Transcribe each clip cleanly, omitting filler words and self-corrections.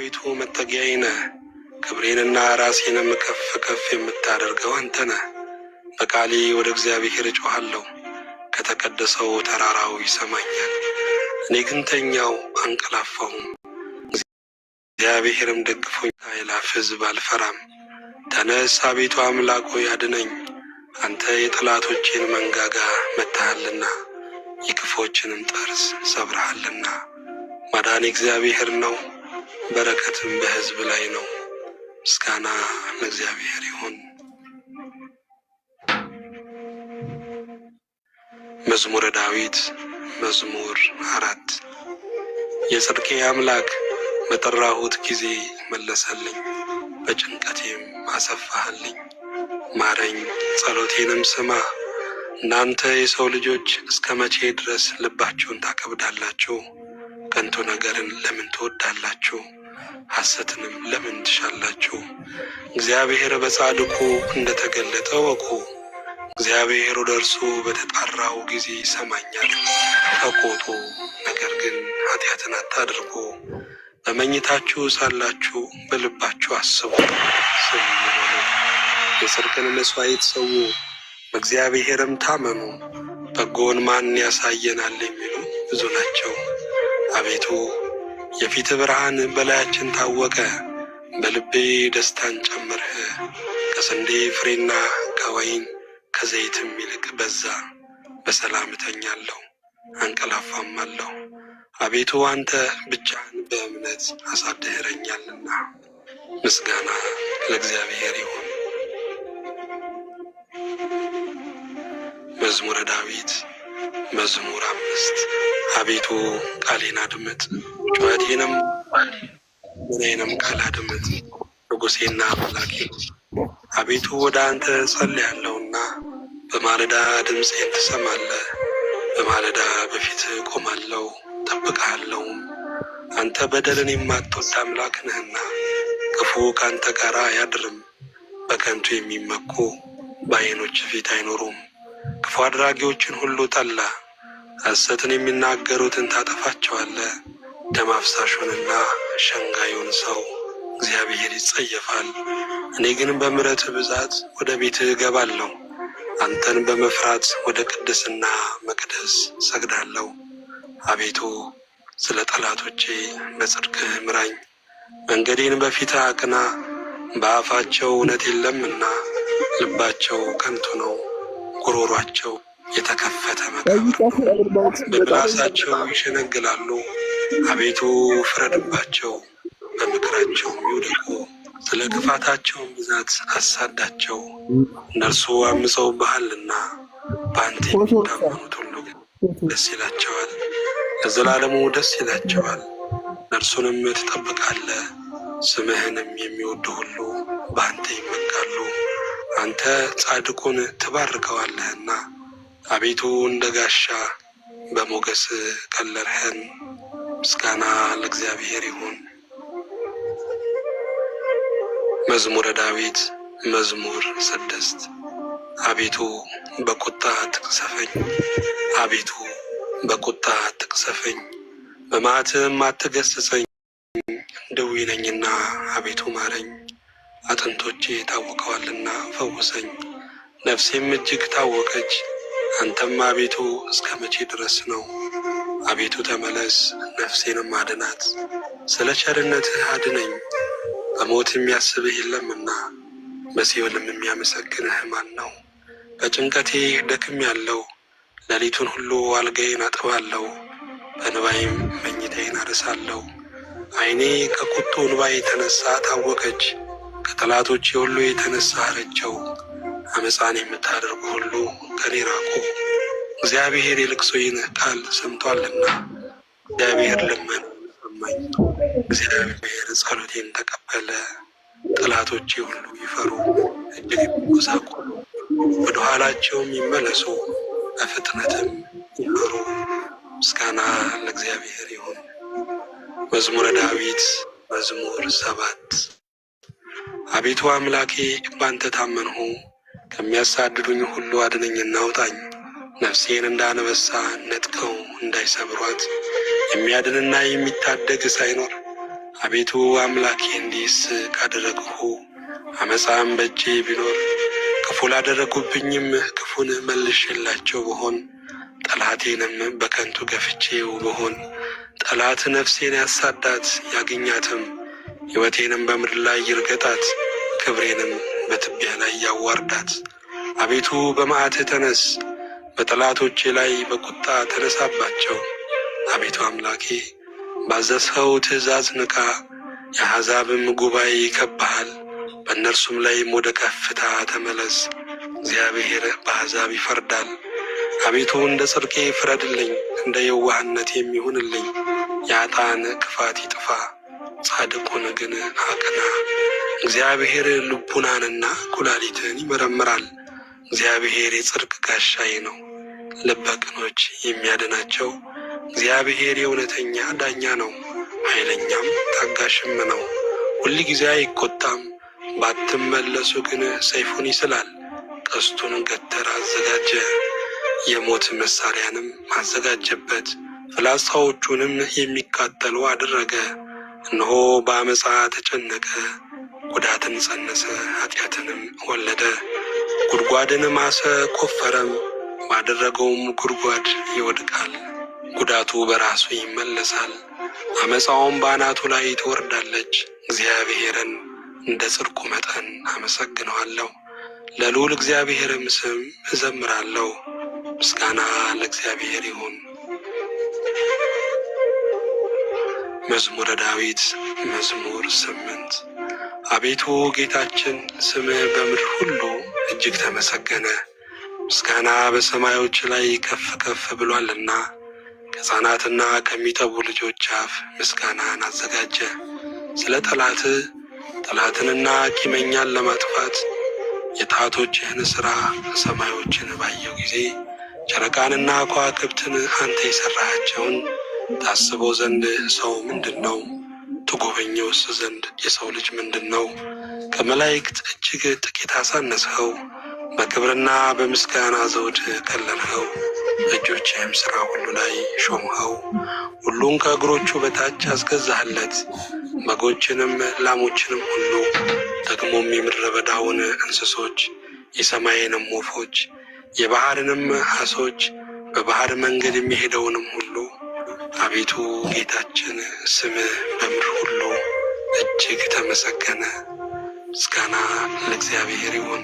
አቤቱ መጠጊያዬ ነህ። ክብሬንና ራሴንም ከፍ ከፍ የምታደርገው አንተ ነህ። በቃሌ ወደ እግዚአብሔር እጮኻለሁ፣ ከተቀደሰው ተራራው ይሰማኛል። እኔ ግን ተኛው አንቀላፋሁም፣ እግዚአብሔርም ደግፎኝ አእላፍ ሕዝብ አልፈራም። ተነስ አቤቱ አምላክ ሆይ አድነኝ። አንተ የጠላቶቼን መንጋጋ መትሃልና የክፎችንም ጥርስ ሰብረሃልና። ማዳን እግዚአብሔር ነው፣ በረከትም በሕዝብ ላይ ነው። ምስጋና ለእግዚአብሔር ይሁን። መዝሙረ ዳዊት መዝሙር 4 የጽድቄ አምላክ በጠራሁት ጊዜ መለሰልኝ፣ በጭንቀቴም አሰፋህልኝ። ማረኝ፣ ጸሎቴንም ስማ። እናንተ የሰው ልጆች እስከ መቼ ድረስ ልባችሁን ታከብዳላችሁ? ከንቱ ነገርን ለምን ትወዳላችሁ? ሐሰትንም ለምን ትሻላችሁ? እግዚአብሔር በጻድቁ እንደተገለጠ ወቁ። እግዚአብሔር ወደ እርሱ በተጣራው ጊዜ ይሰማኛል። ተቆጡ፣ ነገር ግን ኃጢአትን አታድርጉ። በመኝታችሁ ሳላችሁ በልባችሁ አስቡ፣ ስሙ፣ የጽድቅን መሥዋዕት ሰዉ፣ በእግዚአብሔርም ታመኑ። በጎን ማን ያሳየናል የሚሉ ብዙ ናቸው። አቤቱ የፊት ብርሃን በላያችን ታወቀ። በልቤ ደስታን ጨመርህ። ከስንዴ ፍሬና ከወይን ከዘይትም ይልቅ በዛ። በሰላም እተኛለሁ አንቀላፋማለሁ። አቤቱ አንተ ብቻህን በእምነት አሳድረኛልና። ምስጋና ለእግዚአብሔር ይሁን። መዝሙረ ዳዊት መዝሙር 5 አቤቱ ቃሌን አድምጥ፣ ጩኸቴንም ምኔንም ቃል አድምጥ። ንጉሴና አምላኬ አቤቱ ወደ አንተ ጸልያለሁና በማለዳ ድምፄን ትሰማለህ። በማለዳ በፊትህ ቆማለሁ ጠብቅሃለሁም። አንተ በደልን የማትወድ አምላክ ነህና ክፉ ካንተ ጋር አያድርም። በከንቱ የሚመኩ በዓይኖች ፊት አይኖሩም። ክፉ አድራጊዎችን ሁሉ ጠላ፣ ሐሰትን የሚናገሩትን ታጠፋቸዋለህ። ደም አፍሳሹንና ሸንጋዩን ሰው እግዚአብሔር ይጸየፋል። እኔ ግን በምሕረትህ ብዛት ወደ ቤትህ እገባለሁ። አንተን በመፍራት ወደ ቅድስና መቅደስ ሰግዳለሁ። አቤቱ ስለ ጠላቶቼ በጽድቅህ ምራኝ፣ መንገዴን በፊትህ አቅና። በአፋቸው እውነት የለምና ልባቸው ከንቱ ነው። ጉሮሯቸው የተከፈተ መቃብር ነው፣ በምላሳቸው ይሸነግላሉ። አቤቱ ፍረድባቸው፣ በምክራቸው ይውደቁ። ስለ ክፋታቸውን ብዛት አሳዳቸው። እነርሱ አምፀውብሃልና በአንተ የሚታመኑት ሁሉ ደስ ይላቸዋል፣ ለዘላለሙ ደስ ይላቸዋል። እነርሱንም ትጠብቃለህ፣ ስምህንም የሚወዱ ሁሉ በአንተ ይመካሉ። አንተ ጻድቁን ትባርከዋለህና አቤቱ እንደ ጋሻ በሞገስ ከለልኸን። ምስጋና ለእግዚአብሔር ይሁን። መዝሙረ ዳዊት መዝሙር 6 አቤቱ በቁጣ አትቅሰፈኝ፣ አቤቱ በቁጣ አትቅሰፈኝ፣ በመዓትህም አትገሥጸኝ። ድውይ ነኝና አቤቱ ማረኝ። አጥንቶቼ ታውከዋልና ፈውሰኝ። ነፍሴም እጅግ ታወከች። አንተም አቤቱ እስከ መቼ ድረስ ነው? አቤቱ ተመለስ፣ ነፍሴንም አድናት። ስለ ቸርነትህ አድነኝ። በሞት የሚያስብህ የለምና በሲኦልም የሚያመሰግንህ ማን ነው? በጭንቀቴ ደክሜአለሁ፣ ሌሊቱን ሁሉ አልጋዬን አጥባለሁ፣ በእንባዬም መኝታዬን አርሳለሁ። ዓይኔ ከቁጡ እንባ የተነሳ ታወከች፣ ከጠላቶቼ ሁሉ የተነሳ አረጀው። አመፃን የምታደርጉ ሁሉ ከኔ ራቁ። እግዚአብሔር የልቅሶዬን ቃል ሰምቶአልና እግዚአብሔር ልመናዬን ሰማኝ። እግዚአብሔር ጸሎቴን ተቀበለ። ጠላቶቼ ሁሉ ይፈሩ፣ እጅግ ይጎሳቆሉ፣ ወደ ኋላቸውም ይመለሱ፣ በፍጥነትም ይፈሩ። ምስጋና ለእግዚአብሔር ይሁን። መዝሙረ ዳዊት መዝሙር 7 አቤቱ አምላኬ ባንተ ታመንሁ፣ ከሚያሳድዱኝ ሁሉ አድነኝና አውጣኝ። ነፍሴን እንደ አንበሳ ነጥቀው እንዳይሰብሯት፣ የሚያድንና የሚታደግ ሳይኖር አቤቱ አምላኬ እንዲህስ ካደረግሁ አመፃም በእጄ ቢኖር ክፉ ላደረጉብኝም ክፉን መልሼላቸው ብሆን ጠላቴንም በከንቱ ገፍቼው ብሆን ጠላት ነፍሴን ያሳዳት ያገኛትም ሕይወቴንም በምድር ላይ ይርገጣት ክብሬንም በትቢያ ላይ ያዋርዳት። አቤቱ በመዓትህ ተነስ፣ በጠላቶቼ ላይ በቁጣ ተነሳባቸው። አቤቱ አምላኬ ባዘዝኸው ትእዛዝ ንቃ። የአሕዛብም ጉባኤ ይከብሃል፣ በእነርሱም ላይም ወደ ከፍታ ተመለስ። እግዚአብሔር በአሕዛብ ይፈርዳል። አቤቱ እንደ ጽድቄ ፍረድልኝ፣ እንደ የዋህነት የሚሆንልኝ። የኃጥአን ክፋት ይጥፋ፣ ጻድቁን ግን አቅና። እግዚአብሔር ልቡናንና ኩላሊትን ይመረምራል። እግዚአብሔር የጽድቅ ጋሻዬ ነው፣ ልበ ቅኖች የሚያድናቸው። እግዚአብሔር የእውነተኛ ዳኛ ነው፣ ኃይለኛም ታጋሽም ነው። ሁል ጊዜ አይቆጣም፣ ባትመለሱ ግን ሰይፉን ይስላል። ቀስቱን ገተር አዘጋጀ፣ የሞት መሳሪያንም አዘጋጀበት። ፍላጻዎቹንም የሚቃጠሉ አደረገ። እነሆ በአመፃ ተጨነቀ፣ ጉዳትን ጸነሰ፣ ኃጢአትንም ወለደ። ጉድጓድን ማሰ፣ ቆፈረም፣ ባደረገውም ጉድጓድ ይወድቃል። ጉዳቱ በራሱ ይመለሳል፣ አመፃውም በአናቱ ላይ ትወርዳለች። እግዚአብሔርን እንደ ጽድቁ መጠን አመሰግነዋለሁ፣ ለልዑል እግዚአብሔርም ስም እዘምራለሁ። ምስጋና ለእግዚአብሔር ይሁን። መዝሙረ ዳዊት መዝሙር 8 አቤቱ ጌታችን ስምህ በምድር ሁሉ እጅግ ተመሰገነ። ምስጋና በሰማዮች ላይ ከፍ ከፍ ብሏልና ከሕፃናትና ከሚጠቡ ልጆች አፍ ምስጋናን አዘጋጀ። ስለ ጠላትንና ቂመኛን ለማጥፋት የጣቶችህን ሥራ ሰማዮችን ባየው ጊዜ ጨረቃንና ከዋክብትን አንተ የሠራሃቸውን ታስበው ዘንድ ሰው ምንድን ነው? ትጎበኘውስ ዘንድ የሰው ልጅ ምንድን ነው? ከመላእክት እጅግ ጥቂት አሳነስኸው፣ በክብርና በምስጋና ዘውድ ከለልኸው። በእጆችህም ሥራ ሁሉ ላይ ሾምኸው፣ ሁሉን ከእግሮቹ በታች አስገዛህለት። በጎችንም ላሞችንም ሁሉ ደግሞም የምድረ በዳውን እንስሶች፣ የሰማይንም ወፎች፣ የባህርንም ዓሦች፣ በባህር መንገድ የሚሄደውንም ሁሉ። አቤቱ ጌታችን ስምህ በምድር ሁሉ እጅግ ተመሰገነ። ምስጋና ለእግዚአብሔር ይሁን።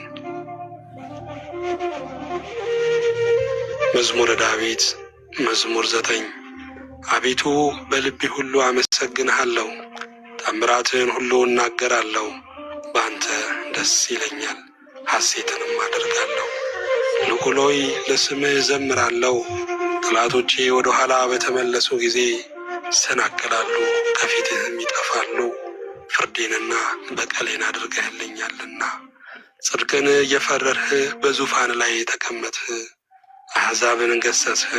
መዝሙረ ዳዊት መዝሙር 9 አቤቱ በልቤ ሁሉ አመሰግንሃለሁ፣ ተአምራትህን ሁሉ እናገራለሁ። በአንተ ደስ ይለኛል፣ ሐሴትንም አደርጋለሁ። ልዑል ሆይ ለስምህ እዘምራለሁ። ጠላቶቼ ወደ ኋላ በተመለሱ ጊዜ ይሰናከላሉ፣ ከፊትህም ይጠፋሉ። ፍርዴንና በቀሌን አድርገህልኛልና ጽድቅን እየፈረድህ በዙፋን ላይ ተቀመጥህ። አሕዛብን ገሠጽህ፣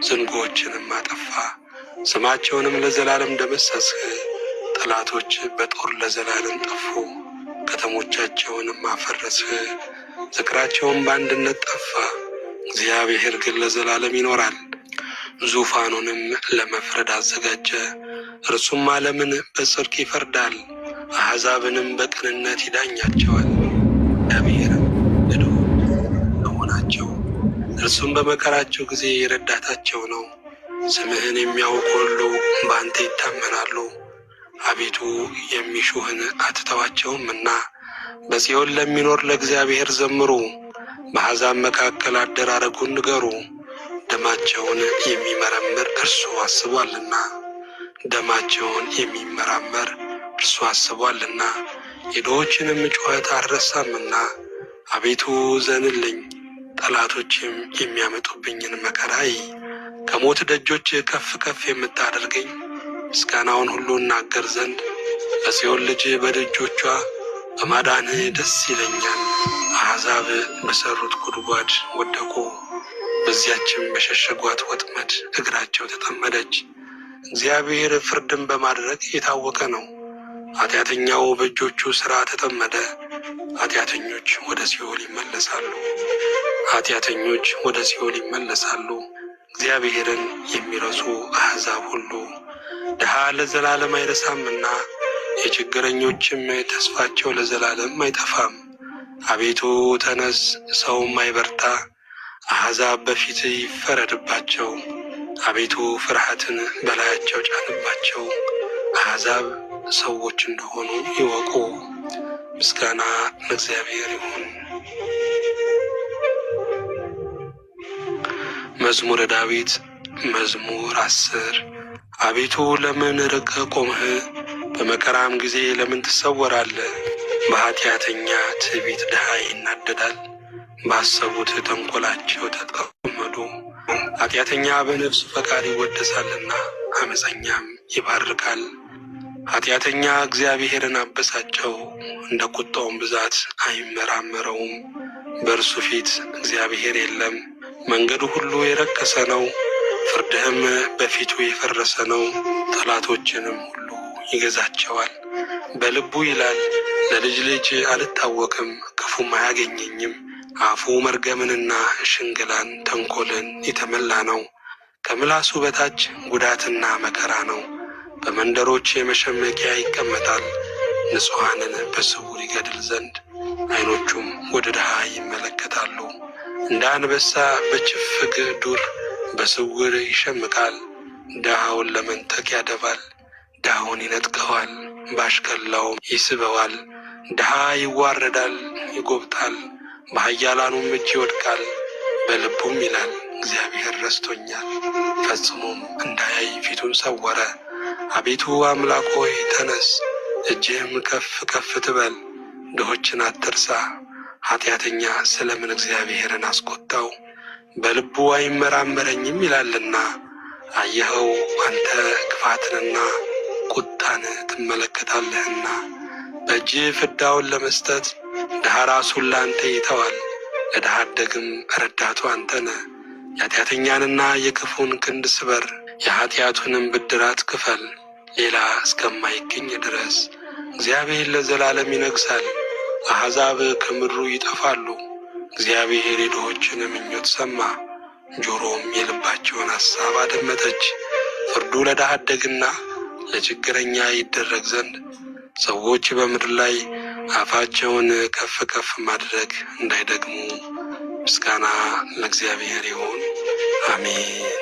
ዝንጎዎችንም አጠፋ፣ ስማቸውንም ለዘላለም ደመሰስህ። ጠላቶች በጦር ለዘላለም ጠፉ፣ ከተሞቻቸውንም አፈረስህ፣ ዝክራቸውም በአንድነት ጠፋ። እግዚአብሔር ግን ለዘላለም ይኖራል፣ ዙፋኑንም ለመፍረድ አዘጋጀ። እርሱም ዓለምን በጽድቅ ይፈርዳል፣ አሕዛብንም በቅንነት ይዳኛቸዋል። እግዚአብሔርም ለድሆች መሆናቸው፣ እርሱም በመከራቸው ጊዜ ረዳታቸው ነው። ስምህን የሚያውቁ ሁሉ በአንተ ይታመናሉ። አቤቱ የሚሹህን አትተዋቸውምና በጽዮን ለሚኖር ለእግዚአብሔር ዘምሩ። በአሕዛብ መካከል አደራረጉን ንገሩ። ደማቸውን የሚመረምር እርሱ አስቧልና፣ ደማቸውን የሚመራመር እርሱ አስቧልና፣ የድሆችንም ጩኸት አልረሳምና። አቤቱ ዘንልኝ፣ ጠላቶችም የሚያመጡብኝን መከራይ። ከሞት ደጆች ከፍ ከፍ የምታደርገኝ ምስጋናውን ሁሉ እናገር ዘንድ በጽዮን ልጅ በደጆቿ በማዳንህ ደስ ይለኛል። አሕዛብ በሠሩት ጉድጓድ ወደቁ፣ በዚያችም በሸሸጓት ወጥመድ እግራቸው ተጠመደች። እግዚአብሔር ፍርድን በማድረግ የታወቀ ነው። ኃጢአተኛው በእጆቹ ሥራ ተጠመደ። ኃጢአተኞች ወደ ሲኦል ይመለሳሉ፣ ኃጢአተኞች ወደ ሲኦል ይመለሳሉ። እግዚአብሔርን የሚረሱ አሕዛብ ሁሉ ድሃ ለዘላለም አይረሳምና የችግረኞችም ተስፋቸው ለዘላለም አይጠፋም። አቤቱ ተነስ፣ ሰውም አይበርታ፣ አሕዛብ በፊት ይፈረድባቸው። አቤቱ ፍርሃትን በላያቸው ጫንባቸው፣ አሕዛብ ሰዎች እንደሆኑ ይወቁ። ምስጋና ለእግዚአብሔር ይሁን። መዝሙረ ዳዊት መዝሙር 10 አቤቱ ለምን ርቀህ ቆምህ? በመከራም ጊዜ ለምን ትሰወራለህ? በኃጢአተኛ ትዕቢት ድሃ ይናደዳል፣ ባሰቡት ተንኰላቸው ተጠመዱ። ኃጢአተኛ በነፍሱ ፈቃድ ይወደሳልና ዓመፀኛም ይባርካል። ኃጢአተኛ እግዚአብሔርን አበሳጨው፣ እንደ ቁጣውም ብዛት አይመራመረውም። በእርሱ ፊት እግዚአብሔር የለም። መንገዱ ሁሉ የረከሰ ነው፣ ፍርድህም በፊቱ የፈረሰ ነው። ጠላቶችንም ሁሉ ይገዛቸዋል። በልቡ ይላል፣ ለልጅ ልጅ አልታወክም፣ ክፉም አያገኘኝም። አፉ መርገምንና ሽንገላን ተንኰልን የተመላ ነው። ከምላሱ በታች ጉዳትና መከራ ነው። በመንደሮች የመሸመቂያ ይቀመጣል። ንጹሐንን በስውር ይገድል ዘንድ ዓይኖቹም ወደ ድሃ ይመለከታሉ። እንደ አንበሳ በችፍግ ዱር በስውር ይሸምቃል። ድሃውን ለመንጠቅ ያደባል፣ ድሃውን ይነጥቀዋል፣ ባሽከላውም ይስበዋል። ድሃ ይዋረዳል፣ ይጐብጣል፣ በኃያላኑም እጅ ይወድቃል። በልቡም ይላል፣ እግዚአብሔር ረስቶኛል፣ ፈጽሞም እንዳያይ ፊቱን ሰወረ። አቤቱ አምላክ ሆይ ተነስ፣ እጅህም ከፍ ከፍ ትበል፣ ድሆችን አትርሳ። ኃጢአተኛ ስለምን እግዚአብሔርን አስቆጣው? በልቡ አይመራመረኝም ይላልና። አየኸው፣ አንተ ክፋትንና ቁጣን ትመለከታለህና። በእጅህ ፍዳውን ለመስጠት ድሃ ራሱን ለአንተ ይተዋል። ለድሃ አደግም ረዳቱ አንተ ነህ። የኃጢአተኛንና የክፉን ክንድ ስበር፣ የኃጢአቱንም ብድራት ክፈል። ሌላ እስከማይገኝ ድረስ እግዚአብሔር ለዘላለም ይነግሣል። አሕዛብ ከምድሩ ይጠፋሉ። እግዚአብሔር የድሆችን ምኞት ሰማ፣ ጆሮም የልባቸውን ሐሳብ አደመጠች። ፍርዱ ለድሃ አደግና ለችግረኛ ይደረግ ዘንድ ሰዎች በምድር ላይ አፋቸውን ከፍ ከፍ ማድረግ እንዳይደግሙ። ምስጋና ለእግዚአብሔር ይሁን፣ አሜን።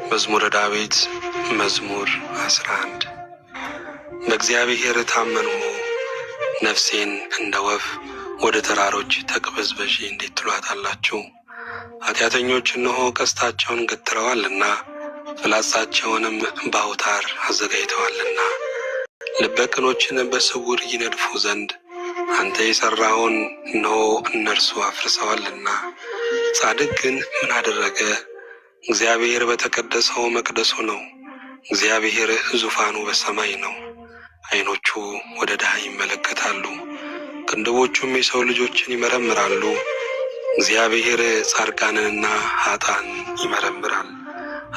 መዝሙረ ዳዊት መዝሙር 11 በእግዚአብሔር ታመንሁ፣ ነፍሴን እንደ ወፍ ወደ ተራሮች ተቅበዝበዢ እንዴት ትሏታላችሁ? ኃጢአተኞች እነሆ ቀስታቸውን ገትረዋልና ፍላጻቸውንም በአውታር አዘጋጅተዋልና ልበ ቅኖችን በስውር ይነድፉ ዘንድ አንተ የሠራኸውን እነሆ እነርሱ አፍርሰዋልና። ጻድቅ ግን ምን አደረገ? እግዚአብሔር በተቀደሰው መቅደሱ ነው። እግዚአብሔር ዙፋኑ በሰማይ ነው። ዓይኖቹ ወደ ድሃ ይመለከታሉ፣ ክንድቦቹም የሰው ልጆችን ይመረምራሉ። እግዚአብሔር ጻድቃንንና ኃጥአን ይመረምራል።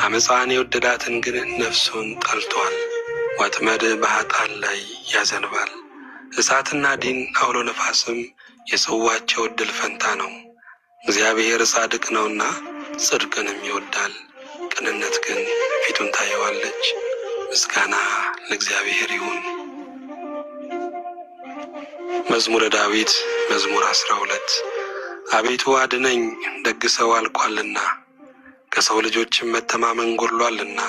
ዓመፃን የወደዳትን ግን ነፍሱን ጠልቶአል። ወጥመድ በኃጥአን ላይ ያዘንባል። እሳትና ዲን አውሎ ነፋስም የጽዋቸው ዕድል ፈንታ ነው። እግዚአብሔር ጻድቅ ነውና ጽድቅንም ይወዳል፣ ቅንነት ግን ፊቱን ታየዋለች። ምስጋና ለእግዚአብሔር ይሁን። መዝሙረ ዳዊት መዝሙር 12 አቤቱ አድነኝ፣ ደግ ሰው አልቋልና ከሰው ልጆችም መተማመን ጎድሎአልና።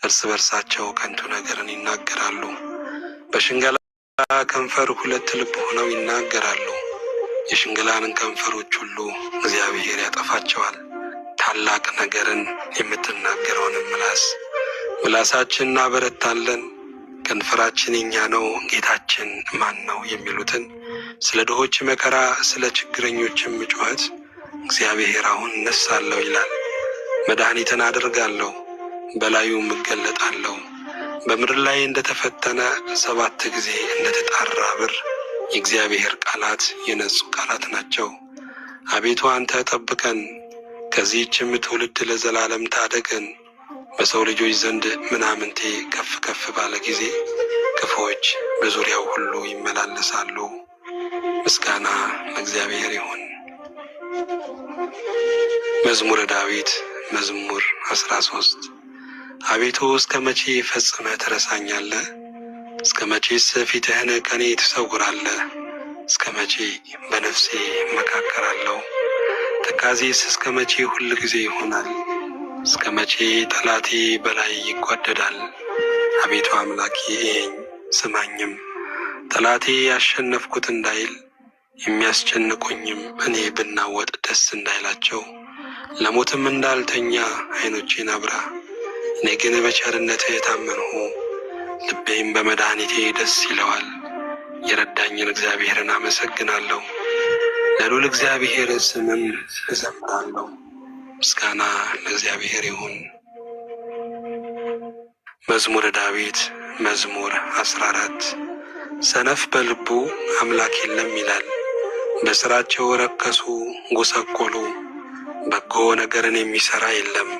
እርስ በርሳቸው ከንቱ ነገርን ይናገራሉ፣ በሽንገላ ከንፈር ሁለት ልብ ሆነው ይናገራሉ። የሽንገላንን ከንፈሮች ሁሉ እግዚአብሔር ያጠፋቸዋል። ታላቅ ነገርን የምትናገረውንም ምላሳችን እናበረታለን። ከንፈራችን የኛ ነው፣ ጌታችን ማን ነው የሚሉትን ስለ ድሆች መከራ፣ ስለ ችግረኞችም ጩኸት እግዚአብሔር አሁን እነሳለሁ ይላል። መድኃኒትን አደርጋለሁ፣ በላዩም እገለጣለሁ። በምድር ላይ እንደተፈተነ 7 ጊዜ እንደተጣራ ብር የእግዚአብሔር ቃላት የነጹ ቃላት ናቸው። አቤቱ አንተ ጠብቀን፣ ከዚህችም ትውልድ ለዘላለም ታደገን። በሰው ልጆች ዘንድ ምናምንቴ ከፍ ከፍ ባለ ጊዜ ክፉዎች በዙሪያው ሁሉ ይመላለሳሉ። ምስጋና ለእግዚአብሔር ይሁን። መዝሙረ ዳዊት መዝሙር 13 አቤቱ እስከ መቼ ፈጽመህ ትረሳኛለህ? እስከ መቼስ ፊትህን ከኔ ትሰውራለህ? እስከ መቼ በነፍሴ እመካከራለሁ? ትካዜስ እስከ መቼ ሁል ጊዜ ይሆናል? እስከ መቼ ጠላቴ በላይ ይጓደዳል? አቤቱ አምላኬ እየኝ ስማኝም፣ ጠላቴ ያሸነፍኩት እንዳይል የሚያስጨንቁኝም እኔ ብናወጥ ደስ እንዳይላቸው። ለሞትም እንዳልተኛ ዓይኖቼን አብራ። እኔ ግን በቸርነትህ ታመንሁ፣ ልቤም በመድኃኒቴ ደስ ይለዋል። የረዳኝን እግዚአብሔርን አመሰግናለሁ፣ ለልዑል እግዚአብሔር ስምም እዘምራለሁ። ምስጋና ለእግዚአብሔር ይሁን። መዝሙረ ዳዊት መዝሙር 14 ሰነፍ በልቡ አምላክ የለም ይላል። በሥራቸው ረከሱ ጎሰቆሉ፣ በጎ ነገርን የሚሠራ የለም።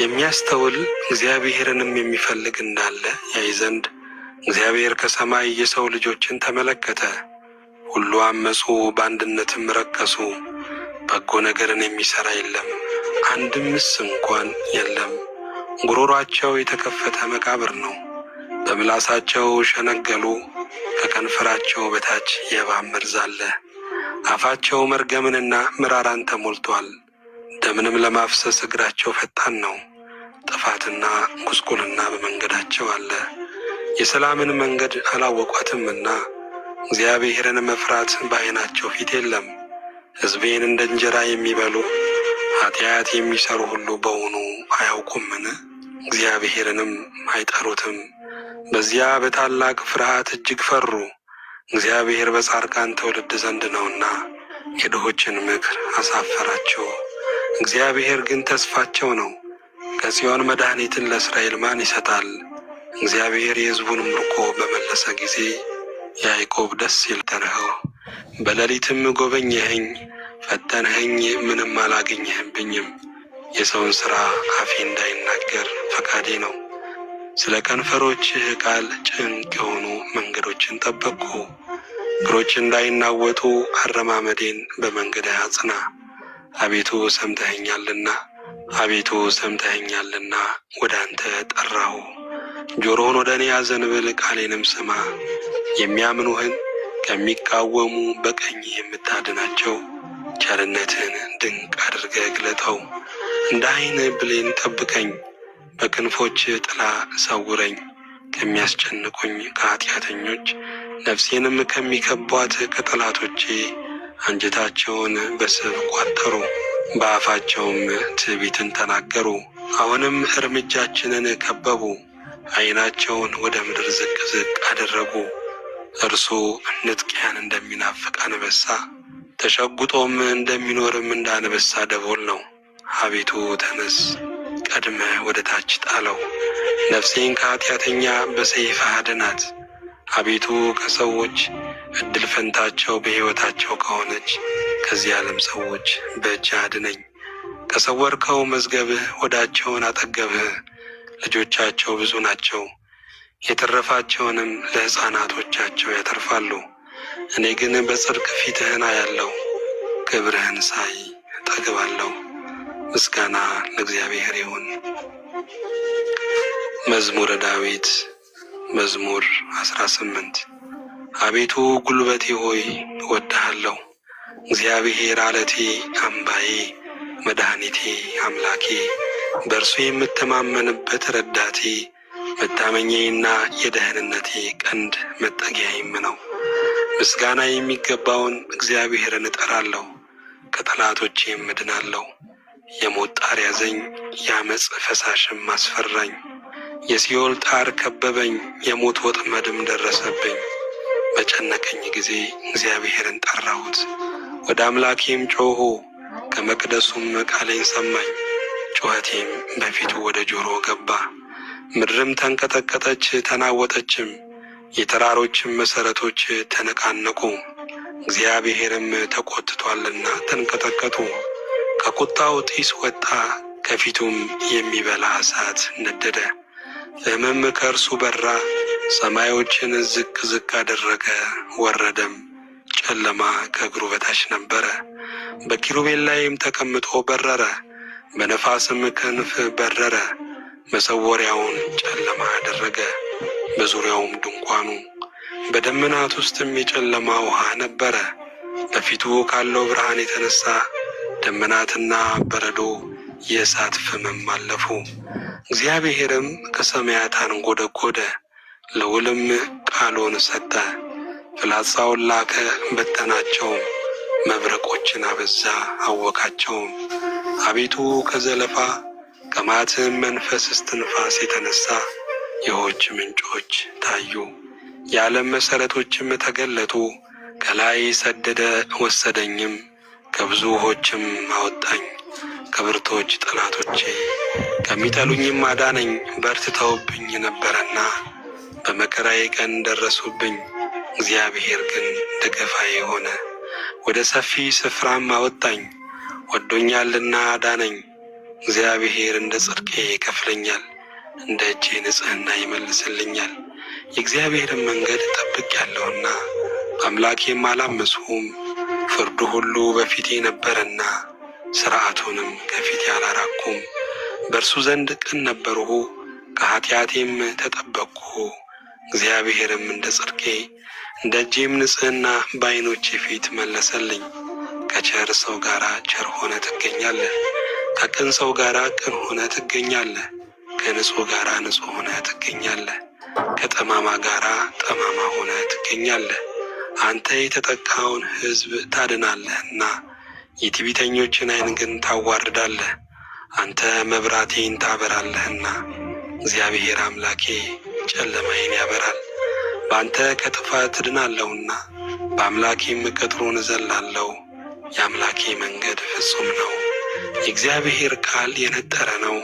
የሚያስተውል እግዚአብሔርንም የሚፈልግ እንዳለ ያይ ዘንድ እግዚአብሔር ከሰማይ የሰው ልጆችን ተመለከተ። ሁሉ አመፁ፣ በአንድነትም ረከሱ። በጎ ነገርን የሚሠራ የለም፣ አንድምስ እንኳን የለም። ጉሮሯቸው የተከፈተ መቃብር ነው። በምላሳቸው ሸነገሉ፣ ከከንፈራቸው በታች የእባብ መርዝ አለ። አፋቸው መርገምንና ምራራን ተሞልቷል። ደምንም ለማፍሰስ እግራቸው ፈጣን ነው። ጥፋትና ጉስቁልና በመንገዳቸው አለ። የሰላምን መንገድ አላወቋትምና እግዚአብሔርን መፍራት በዓይናቸው ፊት የለም። ሕዝቤን እንደ እንጀራ የሚበሉ ኃጢአት የሚሠሩ ሁሉ በውኑ አያውቁምን? እግዚአብሔርንም አይጠሩትም። በዚያ በታላቅ ፍርሃት እጅግ ፈሩ። እግዚአብሔር በጻድቃን ትውልድ ዘንድ ነውና የድሆችን ምክር አሳፈራቸው። እግዚአብሔር ግን ተስፋቸው ነው። ከጽዮን መድኃኒትን ለእስራኤል ማን ይሰጣል? እግዚአብሔር የሕዝቡን ምርኮ በመለሰ ጊዜ ያዕቆብ ደስ ይለተንኸው። በሌሊትም ጎበኘኸኝ፣ ፈተንኸኝ፣ ምንም አላገኘህብኝም። የሰውን ሥራ አፌ እንዳይናገር ፈቃዴ ነው። ስለ ከንፈሮችህ ቃል ጭንቅ የሆኑ መንገዶችን ጠበቅሁ። እግሮች እንዳይናወጡ አረማመዴን በመንገድህ አጽና። አቤቱ ሰምተኸኛልና፣ አቤቱ ሰምተኸኛልና ወደ አንተ ጠራሁ። ጆሮህን ወደ እኔ አዘንብል፣ ቃሌንም ስማ። የሚያምኑህን ከሚቃወሙ በቀኝ የምታድናቸው ቸርነትህን ድንቅ አድርገህ ግለጠው። እንደ ዓይን ብሌን ጠብቀኝ፣ በክንፎች ጥላ ሰውረኝ። ከሚያስጨንቁኝ ከኃጢአተኞች ነፍሴንም ከሚከቧት ከጠላቶቼ አንጀታቸውን በስብ ቋጠሩ፣ በአፋቸውም ትዕቢትን ተናገሩ። አሁንም እርምጃችንን ከበቡ፣ ዓይናቸውን ወደ ምድር ዝቅ ዝቅ አደረጉ። እርሱ ንጥቂያን እንደሚናፍቅ አንበሳ ተሸጉጦም እንደሚኖርም እንደ አንበሳ ደቦል ነው። አቤቱ ተነስ፣ ቀድመህ ወደ ታች ጣለው። ነፍሴን ከኃጢአተኛ በሰይፍህ አድናት። አቤቱ ከሰዎች እድል ፈንታቸው በሕይወታቸው ከሆነች ከዚህ ዓለም ሰዎች በእጅ አድነኝ። ከሰወርከው መዝገብህ ሆዳቸውን አጠገብህ። ልጆቻቸው ብዙ ናቸው፣ የተረፋቸውንም ለሕፃናቶቻቸው ያተርፋሉ። እኔ ግን በጽድቅ ፊትህን አያለሁ፣ ክብርህን ሳይ እጠግባለሁ። ምስጋና ለእግዚአብሔር ይሁን። መዝሙረ ዳዊት መዝሙር 18 አቤቱ ጉልበቴ ሆይ እወድሃለሁ። እግዚአብሔር ዓለቴ፣ አምባዬ፣ መድኃኒቴ፣ አምላኬ፣ በእርሱ የምተማመንበት ረዳቴ፣ መታመኛዬና የደህንነቴ ቀንድ መጠጊያዬም ነው። ምስጋና የሚገባውን እግዚአብሔርን እጠራለሁ፣ ከጠላቶቼም እድናለሁ። የሞት ጣር ያዘኝ፣ የዓመፅ ፈሳሽም አስፈራኝ። የሲኦል ጣር ከበበኝ፣ የሞት ወጥመድም ደረሰብኝ። በጨነቀኝ ጊዜ እግዚአብሔርን ጠራሁት፣ ወደ አምላኬም ጮኹ። ከመቅደሱም ቃሌን ሰማኝ፣ ጩኸቴም በፊቱ ወደ ጆሮ ገባ። ምድርም ተንቀጠቀጠች ተናወጠችም፣ የተራሮችም መሠረቶች ተነቃነቁ። እግዚአብሔርም ተቈጥቶአልና ተንቀጠቀጡ። ከቁጣው ጢስ ወጣ፣ ከፊቱም የሚበላ እሳት ነደደ። ፍምም ከእርሱ በራ፣ ሰማዮችን ዝቅ ዝቅ አደረገ፣ ወረደም። ጨለማ ከእግሩ በታች ነበረ። በኪሩቤል ላይም ተቀምጦ በረረ፣ በነፋስም ክንፍ በረረ። መሰወሪያውን ጨለማ አደረገ፣ በዙሪያውም ድንኳኑ። በደመናት ውስጥም የጨለማ ውሃ ነበረ። በፊቱ ካለው ብርሃን የተነሳ ደመናትና በረዶ የእሳት ፍምም አለፉ። እግዚአብሔርም ከሰማያት አንጐደጐደ፣ ልዑልም ቃሉን ሰጠ። ፍላጻውን ላከ፣ በተናቸውም፣ መብረቆችን አበዛ፣ አወካቸውም። አቤቱ ከዘለፋ ከመዓትህም መንፈስ እስትንፋስ የተነሳ የውኆች ምንጮች ታዩ፣ የዓለም መሠረቶችም ተገለጡ። ከላይ ሰደደ ወሰደኝም፣ ከብዙ ውኆችም አወጣኝ። ከብርቶች ጠላቶቼ ከሚጠሉኝም አዳነኝ። በርትተውብኝ ነበረና በመከራዬ ቀን ደረሱብኝ። እግዚአብሔር ግን ደገፋዬ ሆነ፣ ወደ ሰፊ ስፍራም አወጣኝ። ወዶኛልና አዳነኝ። እግዚአብሔር እንደ ጽድቄ ይከፍለኛል፣ እንደ እጄ ንጽሕና ይመልስልኛል። የእግዚአብሔርን መንገድ ጠብቄአለሁና በአምላኬም አላመፅሁም። ፍርዱ ሁሉ በፊቴ ነበረና ሥርዓቱንም ከፊቴ አላራቅሁም። በእርሱ ዘንድ ቅን ነበርሁ፣ ከኃጢአቴም ተጠበቅሁ። እግዚአብሔርም እንደ ጽድቄ እንደ እጄም ንጽሕና በዓይኖቼ ፊት መለሰልኝ። ከቸር ሰው ጋር ቸር ሆነ ትገኛለህ፣ ከቅን ሰው ጋር ቅን ሆነ ትገኛለህ። ከንጹሕ ጋር ንጹሕ ሆነ ትገኛለህ፣ ከጠማማ ጋር ጠማማ ሆነ ትገኛለህ። አንተ የተጠቃውን ሕዝብ ታድናለህና የትዕቢተኞችን ዓይን ግን ታዋርዳለህ። አንተ መብራቴን ታበራለህና እግዚአብሔር አምላኬ ጨለማዬን ያበራል። በአንተ ከጥፋት እድናለሁና በአምላኬም ቅጥሩን እዘላለሁ። የአምላኬ መንገድ ፍጹም ነው፣ የእግዚአብሔር ቃል የነጠረ ነው።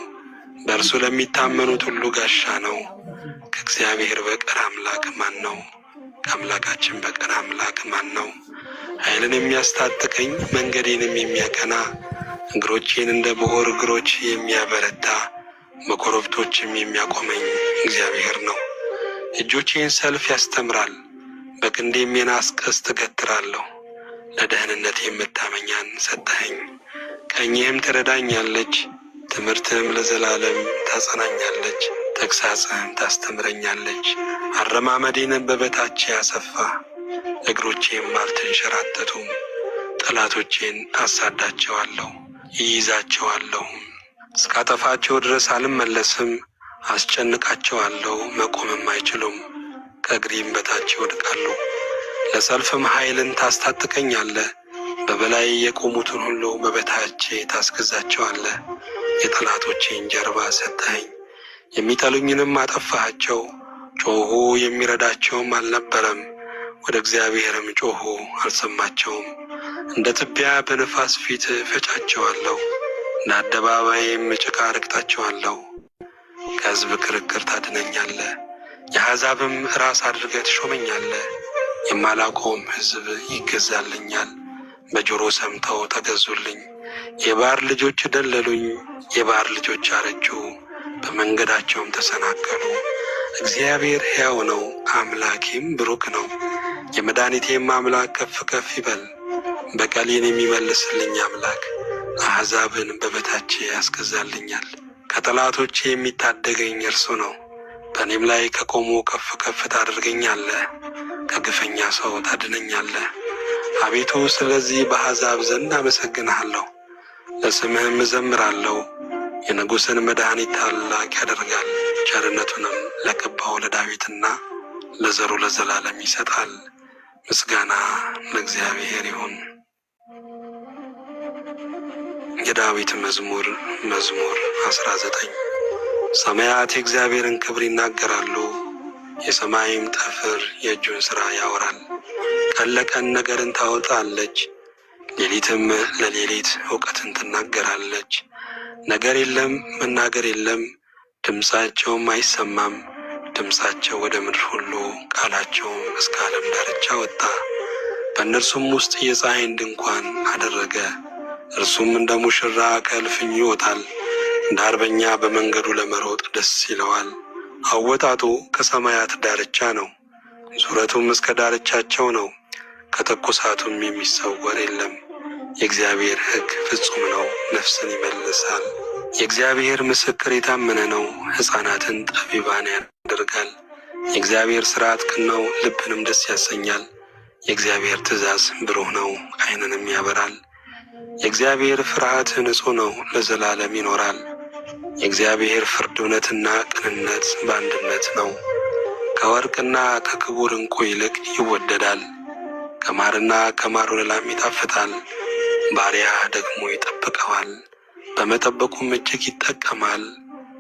በእርሱ ለሚታመኑት ሁሉ ጋሻ ነው። ከእግዚአብሔር በቀር አምላክ ማን ነው? ከአምላካችን በቀር አምላክ ማን ነው? ኃይልን የሚያስታጥቀኝ መንገዴንም የሚያቀና እግሮቼን እንደ ብሆር እግሮች የሚያበረታ በኮረብቶችም የሚያቆመኝ እግዚአብሔር ነው። እጆቼን ሰልፍ ያስተምራል፣ በክንዴም የናስ ቀስት እገትራለሁ። ለደህንነት የመታመኛን ሰጠኸኝ፣ ቀኝህም ትረዳኛለች። ትምህርትህም ለዘላለም ታጸናኛለች፣ ተግሣጽህም ታስተምረኛለች። አረማመዴን በበታቼ አሰፋ፣ እግሮቼም አልተንሸራተቱም። ጠላቶቼን አሳዳቸዋለሁ፣ ይይዛቸዋለሁም። እስካጠፋቸው ድረስ አልመለስም። አስጨንቃቸዋለሁ፣ መቆምም አይችሉም። ከእግሬም በታች ይወድቃሉ። ለሰልፍም ኃይልን ታስታጥቀኛለህ። በበላይ የቆሙትን ሁሉ በበታቼ ታስገዛቸዋለህ። የጠላቶቼን ጀርባ ሰጠኸኝ፣ የሚጠሉኝንም አጠፋሃቸው። ጮኹ፣ የሚረዳቸውም አልነበረም። ወደ እግዚአብሔርም ጮኹ፣ አልሰማቸውም። እንደ ትቢያ በነፋስ ፊት ፈጫቸዋለሁ፣ እንደ አደባባይም ጭቃ ረግጣቸዋለሁ። ከሕዝብ ክርክር ታድነኛለህ፣ የአሕዛብም ራስ አድርገህ ትሾመኛለህ። የማላውቀውም ሕዝብ ይገዛልኛል። በጆሮ ሰምተው ተገዙልኝ። የባሕር ልጆች ደለሉኝ፣ የባሕር ልጆች አረጁ፣ በመንገዳቸውም ተሰናከሉ። እግዚአብሔር ሕያው ነው፣ አምላኬም ብሩክ ነው። የመድኃኒቴም አምላክ ከፍ ከፍ ይበል። በቀሌን የሚመልስልኝ አምላክ አሕዛብን በበታቼ ያስገዛልኛል። ከጠላቶቼ የሚታደገኝ እርሱ ነው። በእኔም ላይ ከቆሙ ከፍ ከፍ ታደርገኛለህ፣ ከግፈኛ ሰው ታድነኛለህ። አቤቱ ስለዚህ በአሕዛብ ዘንድ አመሰግንሃለሁ፣ ለስምህም እዘምራለሁ። የንጉሥን መድኃኒት ታላቅ ያደርጋል፣ ቸርነቱንም ለቀባው ለዳዊትና ለዘሩ ለዘላለም ይሰጣል። ምስጋና ለእግዚአብሔር ይሁን። የዳዊት መዝሙር 19 ሰማያት የእግዚአብሔርን ክብር ይናገራሉ፣ የሰማይም ጠፍር የእጁን ሥራ ያወራል። ቀን ለቀን ነገርን ታወጣለች፣ ሌሊትም ለሌሊት እውቀትን ትናገራለች። ነገር የለም መናገር የለም፣ ድምፃቸውም አይሰማም። ድምፃቸው ወደ ምድር ሁሉ፣ ቃላቸውም እስከ ዓለም ዳርቻ ወጣ። በእነርሱም ውስጥ የፀሐይን ድንኳን አደረገ። እርሱም እንደ ሙሽራ ከእልፍኙ ይወጣል፣ እንደ አርበኛ በመንገዱ ለመሮጥ ደስ ይለዋል። አወጣጡ ከሰማያት ዳርቻ ነው፣ ዙረቱም እስከ ዳርቻቸው ነው። ከተኩሳቱም የሚሰወር የለም። የእግዚአብሔር ሕግ ፍጹም ነው፣ ነፍስን ይመልሳል። የእግዚአብሔር ምስክር የታመነ ነው፣ ሕፃናትን ጠቢባን ያደርጋል። የእግዚአብሔር ሥርዓት ቅን ነው፣ ልብንም ደስ ያሰኛል። የእግዚአብሔር ትእዛዝ ብሩህ ነው፣ ዓይንንም ያበራል። የእግዚአብሔር ፍርሃት ንጹሕ ነው፣ ለዘላለም ይኖራል። የእግዚአብሔር ፍርድ እውነትና ቅንነት በአንድነት ነው። ከወርቅና ከክቡር ዕንቁ ይልቅ ይወደዳል። ከማርና ከማር ወለላም ይጣፍጣል። ባሪያ ደግሞ ይጠብቀዋል፣ በመጠበቁም እጅግ ይጠቀማል።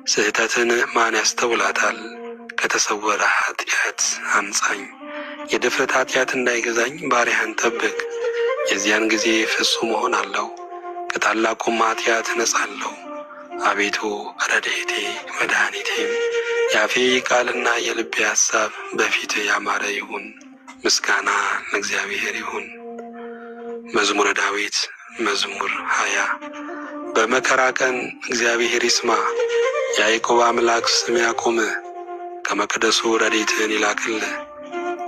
ስህተትን ማን ያስተውላታል? ከተሰወረ ኃጢአት አንጻኝ። የድፍረት ኃጢአት እንዳይገዛኝ ባሪያህን ጠብቅ። የዚያን ጊዜ ፍጹም እሆናለሁ፣ ከታላቁም ኃጢአት እነጻለሁ። አቤቱ ረድኤቴ መድኃኒቴም፣ የአፌ ቃልና የልቤ ሐሳብ በፊትህ ያማረ ይሁን። ምስጋና ለእግዚአብሔር ይሁን። መዝሙረ ዳዊት መዝሙር 20 በመከራ ቀን እግዚአብሔር ይስማ፣ የያዕቆብ አምላክ ስም ያቁምህ። ከመቅደሱ ረድኤትህን ይላክልህ፣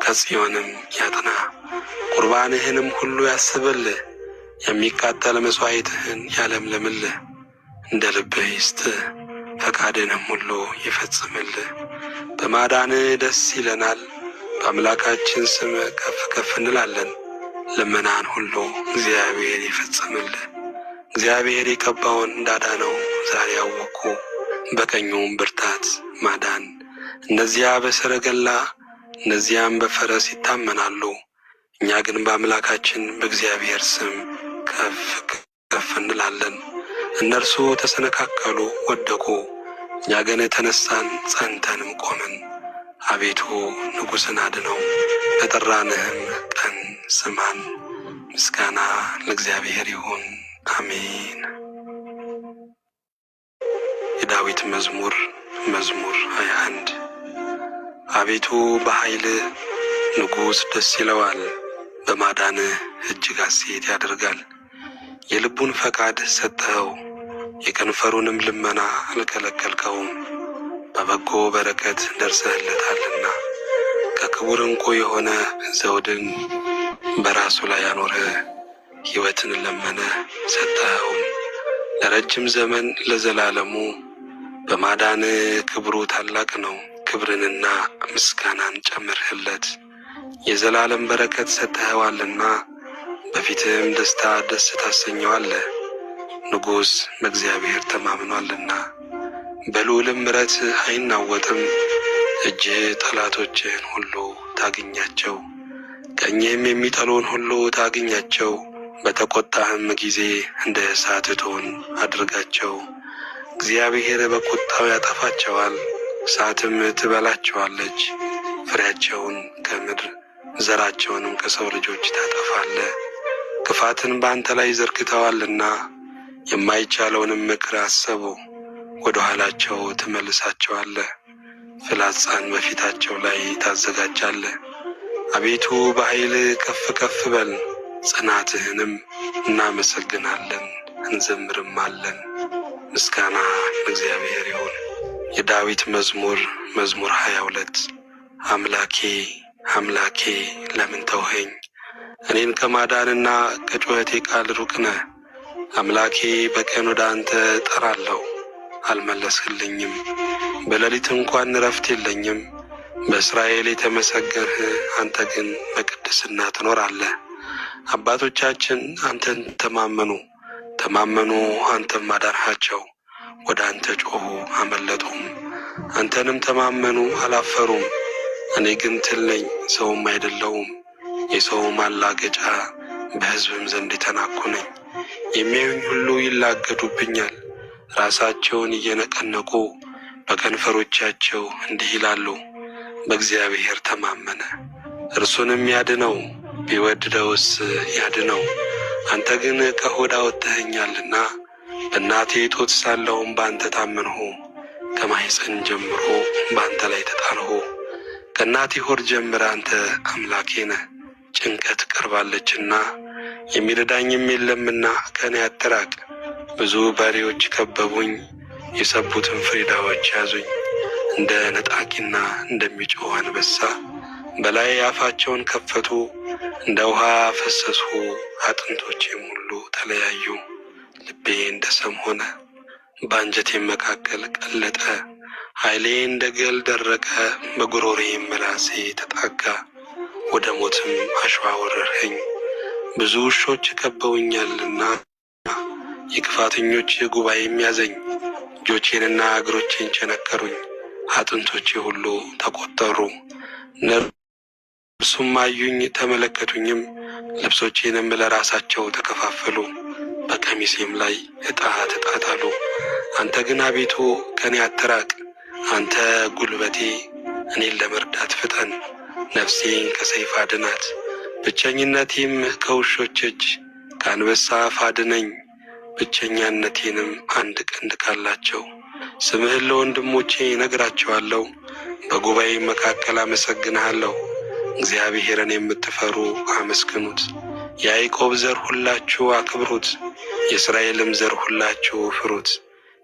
ከጽዮንም ያጥና። ቁርባንህንም ሁሉ ያስብልህ፣ የሚቃጠል መሥዋዕትህን ያለምልምልህ። እንደ ልብህ ይስጥህ፣ ፈቃድንም ሁሉ ይፈጽምልህ። በማዳንህ ደስ ይለናል፣ በአምላካችን ስም ከፍ ከፍ እንላለን። ልመናን ሁሉ እግዚአብሔር ይፈጽምልህ። እግዚአብሔር የቀባውን እንዳዳነው ዛሬ አወቁ፣ በቀኙም ብርታት ማዳን። እነዚያ በሰረገላ እነዚያም በፈረስ ይታመናሉ፣ እኛ ግን በአምላካችን በእግዚአብሔር ስም ከፍ ከፍ እንላለን። እነርሱ ተሰነካከሉ ወደቁ፣ እኛ ግን ተነሳን ጸንተንም ቆምን። አቤቱ ንጉሥን አድነው፣ በጠራንህም ቀን ስማን። ምስጋና ለእግዚአብሔር ይሁን፣ አሜን። የዳዊት መዝሙር መዝሙር 21 አቤቱ በኃይልህ ንጉሥ ደስ ይለዋል፣ በማዳንህ እጅግ ሐሴት ያደርጋል። የልቡን ፈቃድ ሰጠኸው፣ የከንፈሩንም ልመና አልከለከልከውም። በበጎ በረከት ደርሰህለታልና ከክቡር ዕንቁ የሆነ ዘውድን በራሱ ላይ አኖረ። ሕይወትን ለመነ ሰጠኸውም፣ ለረጅም ዘመን ለዘላለሙ። በማዳን ክብሩ ታላቅ ነው፣ ክብርንና ምስጋናን ጨምርህለት። የዘላለም በረከት ሰጠኸዋልና በፊትህም ደስታ ደስ ታሰኘዋለህ። ንጉሥ በእግዚአብሔር ተማምኗልና በልዑልም ምሕረት አይናወጥም። እጅህ ጠላቶችህን ሁሉ ታግኛቸው፣ ቀኝህም የሚጠሉን ሁሉ ታግኛቸው። በተቈጣህም ጊዜ እንደ እሳት እቶን አድርጋቸው። እግዚአብሔር በቁጣው ያጠፋቸዋል፣ እሳትም ትበላቸዋለች። ፍሬያቸውን ከምድር ዘራቸውንም ከሰው ልጆች ታጠፋለህ። ክፋትን በአንተ ላይ ዘርግተዋልና የማይቻለውንም ምክር አሰቡ። ወደ ኋላቸው ትመልሳቸዋለህ፣ ፍላጻን በፊታቸው ላይ ታዘጋጃለህ። አቤቱ በኃይል ከፍ ከፍ በል፣ ጽናትህንም እናመሰግናለን እንዘምርማለን። ምስጋና ለእግዚአብሔር ይሁን። የዳዊት መዝሙር መዝሙር 22 አምላኬ አምላኬ ለምን ተውኸኝ? እኔን ከማዳንና ከጩኸቴ ቃል ሩቅ ነህ። አምላኬ በቀን ወደ አንተ እጠራለሁ፣ አልመለስህልኝም። በሌሊት እንኳን እረፍት የለኝም። በእስራኤል የተመሰገንህ አንተ ግን በቅድስና ትኖራለህ። አባቶቻችን አንተን ተማመኑ፣ አንተም አዳንሃቸው። ወደ አንተ ጮኹ አመለጡም፣ አንተንም ተማመኑ አላፈሩም። እኔ ግን ትል ነኝ ሰውም አይደለሁም፣ የሰው ማላገጫ በሕዝብም ዘንድ የተናቅሁ ነኝ። የሚያዩኝ ሁሉ ይላገዱብኛል፣ ራሳቸውን እየነቀነቁ በከንፈሮቻቸው እንዲህ ይላሉ፣ በእግዚአብሔር ተማመነ እርሱንም ያድነው፣ ቢወድደውስ ያድነው። አንተ ግን ከሆድ አወጥተኸኛልና በእናቴ ጡት ሳለሁም በአንተ ታመንሁ። ከማኅፀን ጀምሮ በአንተ ላይ ተጣልሁ። ከእናቴ ሆድ ጀምረ አንተ አምላኬ ነህ። ጭንቀት ቀርባለችና የሚረዳኝም የለምና ከእኔ አትራቅ። ብዙ ባሪያዎች ከበቡኝ፣ የሰቡትን ፍሪዳዎች ያዙኝ። እንደ ነጣቂና እንደሚጮህ አንበሳ በላይ አፋቸውን ከፈቱ። እንደ ውሃ ፈሰሱ፣ አጥንቶቼም ሁሉ ተለያዩ። ልቤ እንደ ሰም ሆነ፣ በአንጀቴም መካከል ቀለጠ። ኃይሌ እንደ ገል ደረቀ፣ በጉሮሬም ምላሴ ተጣጋ። ወደ ሞትም አሸዋ ወረርኸኝ። ብዙ ውሾች ከበውኛልና የክፋተኞች ጉባኤም ያዘኝ። እጆቼንና እግሮቼን ቸነከሩኝ፣ አጥንቶቼ ሁሉ ተቆጠሩ። እርሱም አዩኝ ተመለከቱኝም፣ ልብሶቼንም ለራሳቸው ተከፋፈሉ፣ በቀሚሴም ላይ ዕጣ ተጣጣሉ። አንተ ግን አቤቱ ከኔ አትራቅ፣ አንተ ጉልበቴ፣ እኔን ለመርዳት ፍጠን። ነፍሴን ከሰይፍ አድናት፣ ብቸኝነቴም ከውሾች እጅ፣ ከአንበሳ አፍ አድነኝ። ብቸኛነቴንም አንድ ቀንድ ካላቸው ስምህን ለወንድሞቼ እነግራቸዋለሁ። በጉባኤ መካከል አመሰግንሃለሁ። እግዚአብሔርን የምትፈሩ አመስግኑት። የያዕቆብ ዘር ሁላችሁ አክብሩት፣ የእስራኤልም ዘር ሁላችሁ ፍሩት።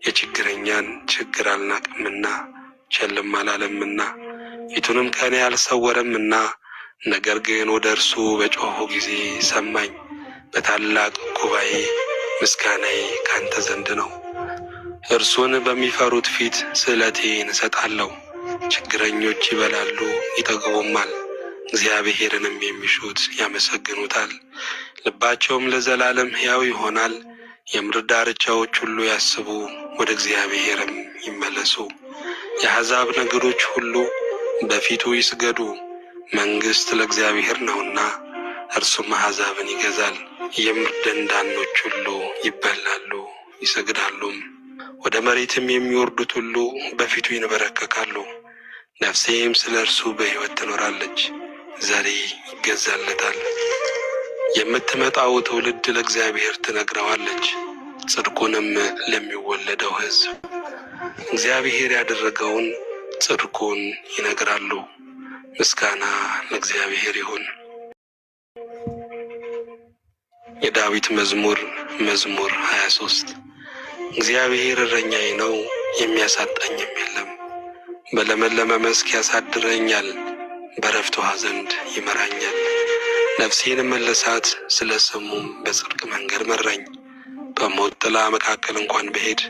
የችግረኛን ችግር አልናቅምና ቸልም አላለምና ፊቱንም ከኔ አልሰወረምና። ነገር ግን ወደ እርሱ በጮኹ ጊዜ ሰማኝ። በታላቅ ጉባኤ ምስጋናዬ ካንተ ዘንድ ነው። እርሱን በሚፈሩት ፊት ስእለቴን እሰጣለሁ። ችግረኞች ይበላሉ ይጠግቡማል፣ እግዚአብሔርንም የሚሹት ያመሰግኑታል። ልባቸውም ለዘላለም ሕያው ይሆናል። የምድር ዳርቻዎች ሁሉ ያስቡ፣ ወደ እግዚአብሔርም ይመለሱ። የአሕዛብ ነገዶች ሁሉ በፊቱ ይስገዱ። መንግሥት ለእግዚአብሔር ነውና እርሱም አሕዛብን ይገዛል። የምድር ደንዳኖች ሁሉ ይበላሉ ይሰግዳሉም። ወደ መሬትም የሚወርዱት ሁሉ በፊቱ ይንበረከካሉ። ነፍሴም ስለ እርሱ በሕይወት ትኖራለች፣ ዘሬ ይገዛለታል። የምትመጣው ትውልድ ለእግዚአብሔር ትነግረዋለች፣ ጽድቁንም ለሚወለደው ሕዝብ። እግዚአብሔር ያደረገውን ጽድቁን ይነግራሉ። ምስጋና ለእግዚአብሔር ይሁን። የዳዊት መዝሙር መዝሙር 23 እግዚአብሔር እረኛዬ ነው፣ የሚያሳጣኝም የለም። በለመለመ መስክ ያሳድረኛል፣ በዕረፍት ውኃ ዘንድ ይመራኛል። ነፍሴን መለሳት፣ ስለ ስሙም በጽድቅ መንገድ መራኝ። በሞት ጥላ መካከል እንኳን ብሄድ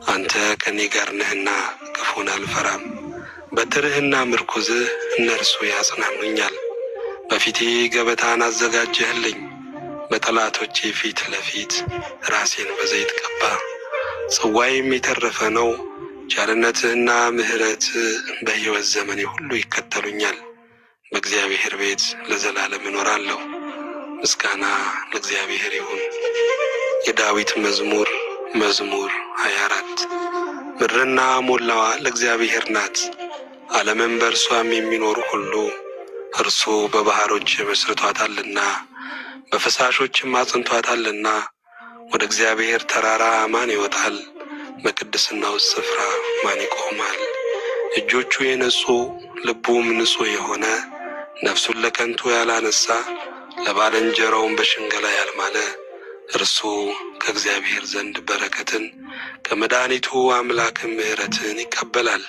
አንተ ከኔ ጋር ነህና ክፉን አልፈራም። በትርህና ምርኩዝህ እነርሱ ያጽናኑኛል። በፊቴ ገበታን አዘጋጀህልኝ፣ በጠላቶቼ ፊት ለፊት ራሴን በዘይት ቀባ። ጽዋዬም የተረፈ ነው። ቸርነትህና ምሕረትህ በሕይወት ዘመኔ ሁሉ ይከተሉኛል። በእግዚአብሔር ቤት ለዘላለም እኖራለሁ። ምስጋና ለእግዚአብሔር ይሁን። የዳዊት መዝሙር መዝሙር 24 ምድርና ሞላዋ ለእግዚአብሔር ናት፣ ዓለምን በእርሷም የሚኖሩ ሁሉ። እርሱ በባሕሮች መስርቷታልና በፈሳሾችም አጽንቷታልና። ወደ እግዚአብሔር ተራራ ማን ይወጣል? በቅድስናው ስፍራ ማን ይቆማል? እጆቹ የነጹ ልቡም ንጹሕ የሆነ ነፍሱን ለከንቱ ያላነሳ ለባልንጀራውም በሽንገላ ያልማለ እርሱ ከእግዚአብሔር ዘንድ በረከትን ከመድኃኒቱ አምላክም ምሕረትን ይቀበላል።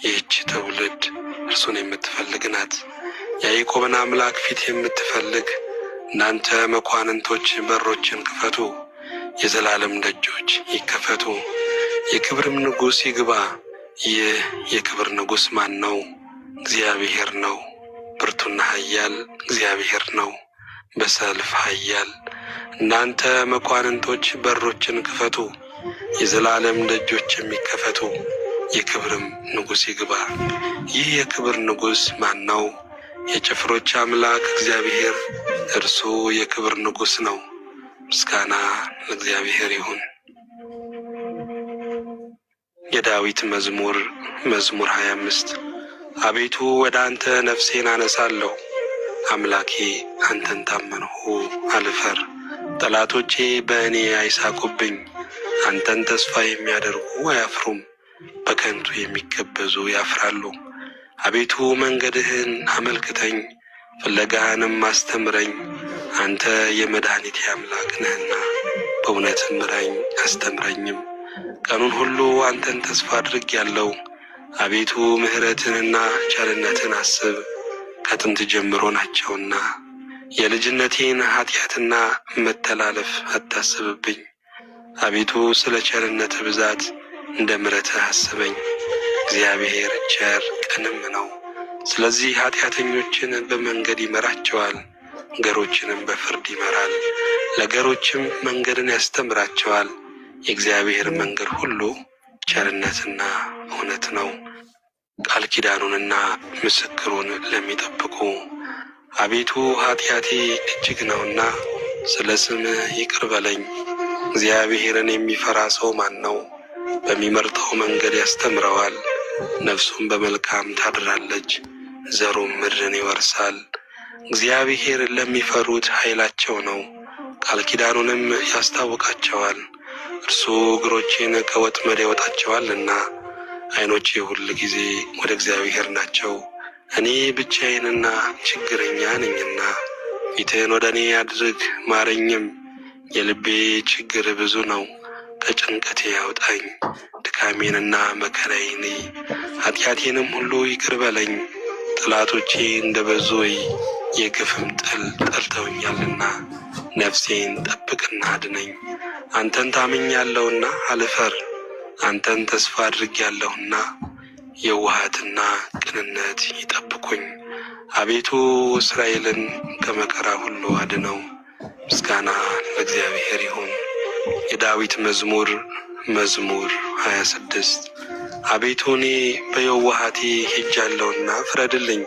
ይህች ትውልድ እርሱን የምትፈልግ ናት፣ የያዕቆብን አምላክ ፊት የምትፈልግ። እናንተ መኳንንቶች በሮችን ክፈቱ፣ የዘላለም ደጆች ይከፈቱ፣ የክብርም ንጉሥ ይግባ። ይህ የክብር ንጉሥ ማን ነው? እግዚአብሔር ነው። ብርቱና ኃያል እግዚአብሔር ነው፣ በሰልፍ ኃያል። እናንተ መኳንንቶች በሮችን ክፈቱ፣ የዘላለም ደጆች የሚከፈቱ፣ የክብርም ንጉሥ ይግባ። ይህ የክብር ንጉሥ ማን ነው? የጭፍሮች አምላክ እግዚአብሔር፣ እርሱ የክብር ንጉሥ ነው። ምስጋና ለእግዚአብሔር ይሁን። የዳዊት መዝሙር መዝሙር 25 አቤቱ ወደ አንተ ነፍሴን አነሳለሁ። አምላኬ አንተን ታመንሁ አልፈር። ጠላቶቼ በእኔ አይሳቁብኝ። አንተን ተስፋ የሚያደርጉ አያፍሩም፣ በከንቱ የሚገበዙ ያፍራሉ። አቤቱ መንገድህን አመልክተኝ፣ ፍለጋህንም አስተምረኝ። አንተ የመድኃኒቴ አምላክ ነህና በእውነት ምራኝ አስተምረኝም። ቀኑን ሁሉ አንተን ተስፋ አድርጌያለሁ። አቤቱ ምሕረትንና ቸርነትን አስብ፣ ከጥንት ጀምሮ ናቸውና። የልጅነቴን ኃጢአትና መተላለፍ አታስብብኝ። አቤቱ ስለ ቸርነት ብዛት እንደ ምሕረትህ አስበኝ። እግዚአብሔር ቸር ቅንም ነው። ስለዚህ ኃጢአተኞችን በመንገድ ይመራቸዋል፣ ገሮችንም በፍርድ ይመራል። ለገሮችም መንገድን ያስተምራቸዋል። የእግዚአብሔር መንገድ ሁሉ ቸርነትና እውነት ነው፣ ቃል ኪዳኑንና ምስክሩን ለሚጠብቁ። አቤቱ ኃጢአቴ እጅግ ነውና ስለ ስምህ ይቅር በለኝ። እግዚአብሔርን የሚፈራ ሰው ማን ነው? በሚመርጠው መንገድ ያስተምረዋል። ነፍሱም በመልካም ታድራለች፣ ዘሩም ምድርን ይወርሳል። እግዚአብሔር ለሚፈሩት ኃይላቸው ነው፣ ቃል ኪዳኑንም ያስታውቃቸዋል። እርሱ እግሮቼን ከወጥመድ ያወጣቸዋልና። ዓይኖቼ ሁል ጊዜ ወደ እግዚአብሔር ናቸው። እኔ ብቻዬንና ችግረኛ ነኝና። ፊትህን ወደ እኔ አድርግ ማረኝም። የልቤ ችግር ብዙ ነው፣ ከጭንቀቴ ያውጣኝ። ድካሜንና መከራዬን ኃጢአቴንም ሁሉ ይቅር በለኝ። ጠላቶቼ እንደ በዙ የግፍም ጥል ጠልተውኛልና። ነፍሴን ጠብቅና አድነኝ። አንተን ታምኛለሁና አልፈር። አንተን ተስፋ አድርጌያለሁና የዋሃትና ቅንነት ይጠብቁኝ። አቤቱ እስራኤልን ከመከራ ሁሉ አድነው። ምስጋና ለእግዚአብሔር ይሁን። የዳዊት መዝሙር 26 አቤቱ እኔ በየዋሃቴ ሄጃለሁና ፍረድልኝ።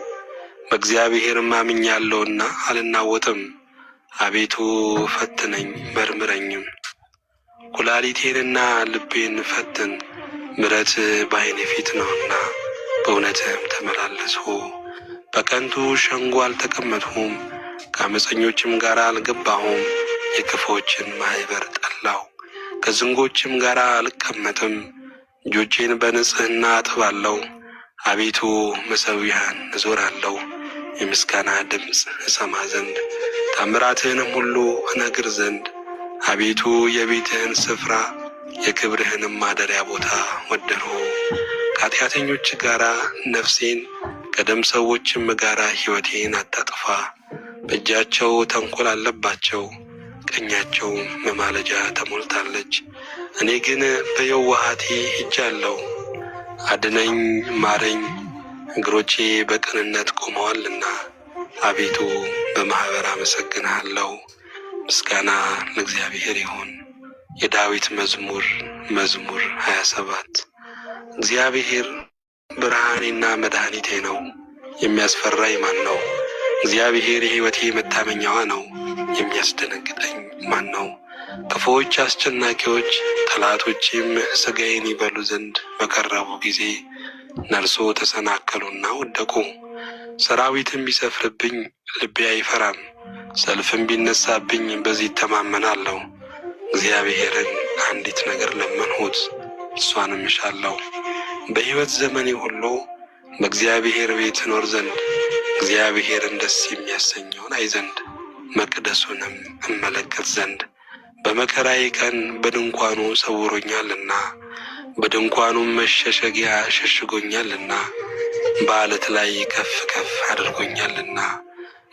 በእግዚአብሔርም አምኛለሁና አልናወጥም። አቤቱ ፈትነኝ መርምረኝም፣ ኩላሊቴንና ልቤን ፈትን። ምሕረት በዓይኔ ፊት ነውና በእውነትህም ተመላለስሁ። በከንቱ ሸንጎ አልተቀመጥሁም፣ ከዓመፀኞችም ጋር አልገባሁም። የክፉዎችን ማኅበር ጠላሁ፣ ከዝንጎችም ጋር አልቀመጥም። እጆቼን በንጽሕና አጥባለሁ። አቤቱ መሠዊያህን እዞራለሁ፣ የምስጋና ድምፅ እሰማ ዘንድ ተአምራትህንም ሁሉ እነግር ዘንድ። አቤቱ የቤትህን ስፍራ የክብርህንም ማደሪያ ቦታ ወደድሁ። ከኃጢአተኞች ጋር ነፍሴን ከደም ሰዎችም ጋር ሕይወቴን አታጥፋ። በእጃቸው ተንኰል አለባቸው፣ ቀኛቸውም መማለጃ ተሞልታለች። እኔ ግን በየዋሃቴ ሄጃለሁ። አድነኝ ማረኝ፣ እግሮቼ በቅንነት ቆመዋልና። አቤቱ በማኅበር አመሰግንሃለሁ። ምስጋና ለእግዚአብሔር ይሁን። የዳዊት መዝሙር 27 እግዚአብሔር ብርሃኔና መድኃኒቴ ነው፣ የሚያስፈራኝ ማን ነው? እግዚአብሔር የሕይወቴ መታመኛዋ ነው፣ የሚያስደነግጠኝ ማን ነው? ክፉዎች አስጨናቂዎች ጠላቶቼም ሥጋዬን ይበሉ ዘንድ በቀረቡ ጊዜ እነርሱ ተሰናከሉና ወደቁ። ሰራዊትም ቢሰፍርብኝ ልቤ አይፈራም፣ ሰልፍም ቢነሳብኝ በዚህ እተማመናለሁ። እግዚአብሔርን አንዲት ነገር ለመንሁት፣ እርሷንም እሻለሁ፣ በሕይወት ዘመኔ ሁሉ በእግዚአብሔር ቤት እኖር ዘንድ፣ እግዚአብሔርን ደስ የሚያሰኘውን አይ ዘንድ፣ መቅደሱንም እመለከት ዘንድ። በመከራዬ ቀን በድንኳኑ ሰውሮኛልና፣ በድንኳኑም መሸሸጊያ ሸሽጎኛልና፣ በዓለት ላይ ከፍ ከፍ አድርጎኛልና።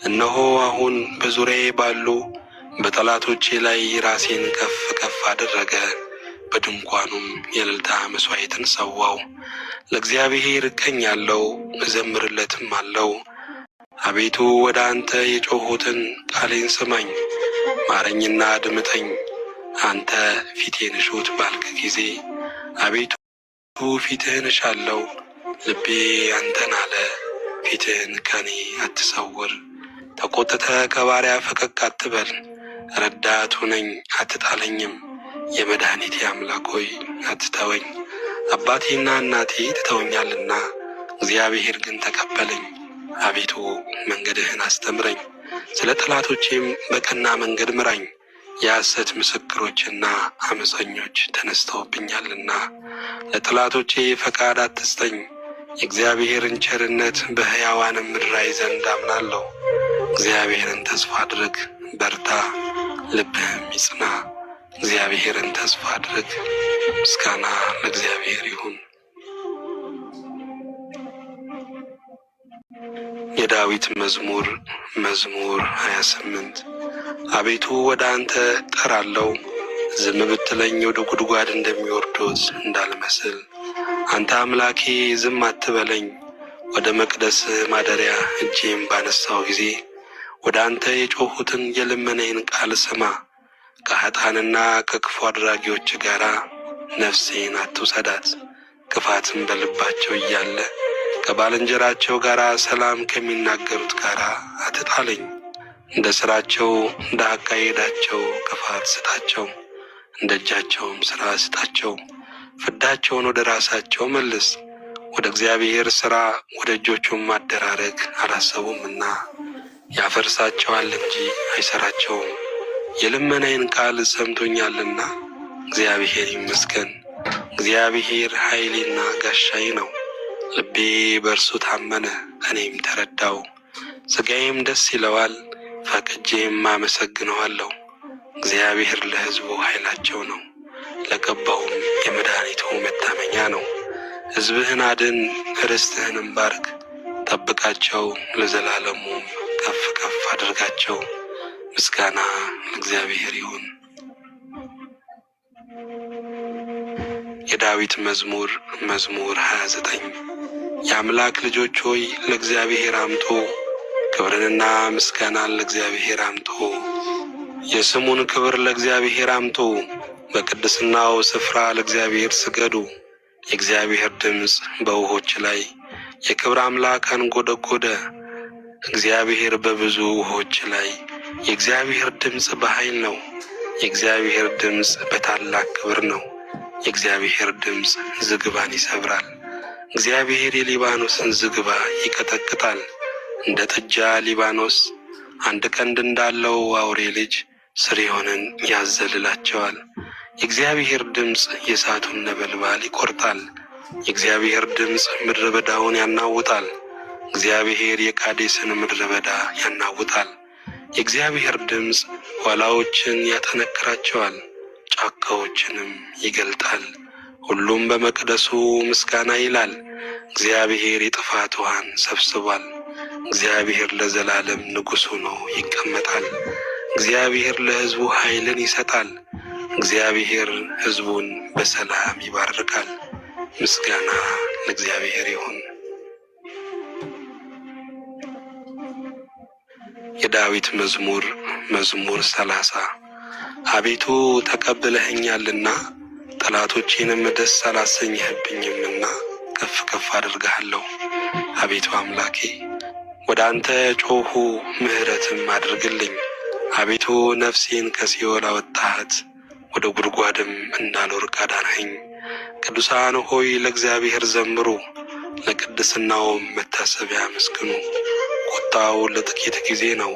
እነሆ አሁን በዙሪያዬ ባሉ በጠላቶቼ ላይ ራሴን ከፍ ከፍ አደረገ። በድንኳኑም የእልልታ መሥዋዕትን ሰዋው። ለእግዚአብሔር እቀኛለሁ እዘምርለትም አለው። አቤቱ ወደ አንተ የጮኽሁትን ቃሌን ስማኝ፣ ማረኝና አድምጠኝ። አንተ ፊቴን እሹት ባልክ ጊዜ አቤቱ ፊትህን እሻለሁ። ልቤ አንተን አለ፣ ፊትህን ከኔ አትሰውር። ተቆጥተህ ከባሪያ ፈቀቅ አትበል። ረዳት ሁነኝ አትጣለኝም። የመድኃኒቴ አምላክ ሆይ አትተወኝ። አባቴና እናቴ ትተውኛልና፣ እግዚአብሔር ግን ተቀበለኝ። አቤቱ መንገድህን አስተምረኝ፣ ስለ ጠላቶቼም በቀና መንገድ ምራኝ። የሐሰት ምስክሮችና አመፀኞች ተነስተውብኛልና፣ ለጠላቶቼ ፈቃድ አትስጠኝ። የእግዚአብሔርን ቸርነት በሕያዋንም ምድር አይ ዘንድ አምናለሁ። እግዚአብሔርን ተስፋ አድርግ፣ በርታ፣ ልብህም ይጽና። እግዚአብሔርን ተስፋ አድርግ። ምስጋና ለእግዚአብሔር ይሁን። የዳዊት መዝሙር መዝሙር 28 አቤቱ ወደ አንተ ጠራለሁ፣ ዝም ብትለኝ ወደ ጉድጓድ እንደሚወርዱት እንዳልመስል። አንተ አምላኬ ዝም አትበለኝ። ወደ መቅደስ ማደሪያ እጄም ባነሳው ጊዜ ወደ አንተ የጮኹትን የልመናዬን ቃል ስማ። ከኃጥአንና ከክፉ አድራጊዎች ጋር ነፍሴን አትውሰዳት። ክፋትም በልባቸው እያለ ከባልንጀራቸው ጋር ሰላም ከሚናገሩት ጋር አትጣለኝ። እንደ ሥራቸው እንደ አካሄዳቸው ክፋት ስጣቸው፣ እንደ እጃቸውም ሥራ ስጣቸው። ፍዳቸውን ወደ ራሳቸው መልስ። ወደ እግዚአብሔር ሥራ ወደ እጆቹም ማደራረግ አላሰቡምና ያፈርሳቸዋል እንጂ አይሠራቸውም። የልመናዬን ቃል ሰምቶኛልና እግዚአብሔር ይመስገን። እግዚአብሔር ኃይሌና ጋሻዬ ነው። ልቤ በእርሱ ታመነ፣ እኔም ተረዳው። ሥጋዬም ደስ ይለዋል፣ ፈቅጄም አመሰግነዋለሁ። እግዚአብሔር ለሕዝቡ ኃይላቸው ነው፣ ለቀባውም የመድኃኒቱ መታመኛ ነው። ሕዝብህን አድን፣ ርስትህንም ባርክ። ጠብቃቸው፣ ለዘላለሙም ከፍ ከፍ አድርጋቸው። ምስጋና ለእግዚአብሔር ይሁን። የዳዊት መዝሙር መዝሙር 29 የአምላክ ልጆች ሆይ ለእግዚአብሔር አምጡ፣ ክብርንና ምስጋናን ለእግዚአብሔር አምጡ። የስሙን ክብር ለእግዚአብሔር አምጡ፣ በቅድስናው ስፍራ ለእግዚአብሔር ስገዱ። የእግዚአብሔር ድምፅ በውኆች ላይ የክብር አምላክ አንጐደጐደ። እግዚአብሔር በብዙ ውኆች ላይ የእግዚአብሔር ድምፅ በኃይል ነው። የእግዚአብሔር ድምፅ በታላቅ ክብር ነው። የእግዚአብሔር ድምፅ ዝግባን ይሰብራል። እግዚአብሔር የሊባኖስን ዝግባ ይቀጠቅጣል። እንደ ጥጃ ሊባኖስ አንድ ቀንድ እንዳለው አውሬ ልጅ ስርዮንን ያዘልላቸዋል። የእግዚአብሔር ድምፅ የእሳቱን ነበልባል ይቈርጣል። የእግዚአብሔር ድምፅ ምድረ በዳውን ያናውጣል። እግዚአብሔር የቃዴስን ምድረ በዳ ያናውጣል። የእግዚአብሔር ድምፅ ዋላዎችን ያጠነክራቸዋል፣ ጫካዎችንም ይገልጣል። ሁሉም በመቅደሱ ምስጋና ይላል። እግዚአብሔር የጥፋት ውሃን ሰብስቧል። እግዚአብሔር ለዘላለም ንጉሥ ሆኖ ይቀመጣል። እግዚአብሔር ለሕዝቡ ኃይልን ይሰጣል። እግዚአብሔር ሕዝቡን በሰላም ይባርካል። ምስጋና ለእግዚአብሔር ይሁን። የዳዊት መዝሙር መዝሙር 30 አቤቱ ተቀብለኸኛልና ጠላቶቼንም ደስ አላሰኘህብኝምና ከፍ ከፍ አድርግሃለሁ። አቤቱ አምላኬ ወደ አንተ ጮኹ፣ ምሕረትም አድርግልኝ። አቤቱ ነፍሴን ከሲኦል አወጣሃት፣ ወደ ጉድጓድም እንዳልወድቅ አዳንኸኝ። ቅዱሳን ሆይ ለእግዚአብሔር ዘምሩ፣ ለቅድስናውም መታሰቢያ አመስግኑ። ቁጣው ለጥቂት ጊዜ ነው፣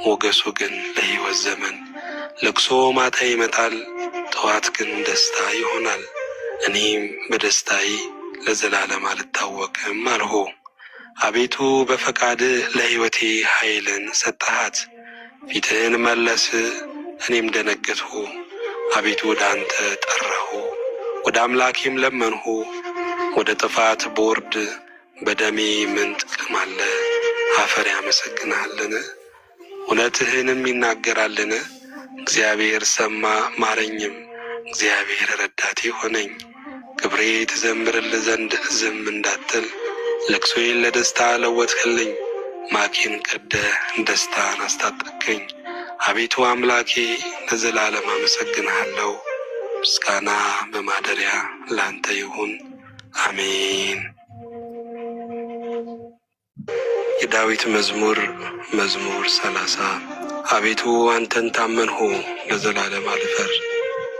ሞገሱ ግን ለሕይወት ዘመን። ለቅሶ ማታ ይመጣል፣ ጠዋት ግን ደስታ ይሆናል። እኔም በደስታዬ ለዘላለም አልታወቅም አልሁ። አቤቱ በፈቃድህ ለሕይወቴ ኃይልን ሰጠሃት። ፊትህን መለስ፣ እኔም ደነገጥሁ። አቤቱ ወደ አንተ ጠራሁ፣ ወደ አምላኬም ለመንሁ። ወደ ጥፋት ቦርድ በደሜ ምን ጥቅም አለ? አፈር ያመሰግናልን? እውነትህንም ይናገራልን? እግዚአብሔር ሰማ ማረኝም፣ እግዚአብሔር ረዳቴ ሆነኝ። ክብሬ ትዘምርልህ ዘንድ ዝም እንዳትል፣ ለቅሶዬን ለደስታ ለወጥህልኝ። ማቄን ቀደህ ደስታን አስታጠቅከኝ። አቤቱ አምላኬ ለዘላለም አመሰግንሃለሁ። ምስጋና በማደሪያ ላንተ ይሁን፣ አሜን። የዳዊት መዝሙር መዝሙር 30 አቤቱ አንተን ታመንሁ፣ ለዘላለም አልፈር፣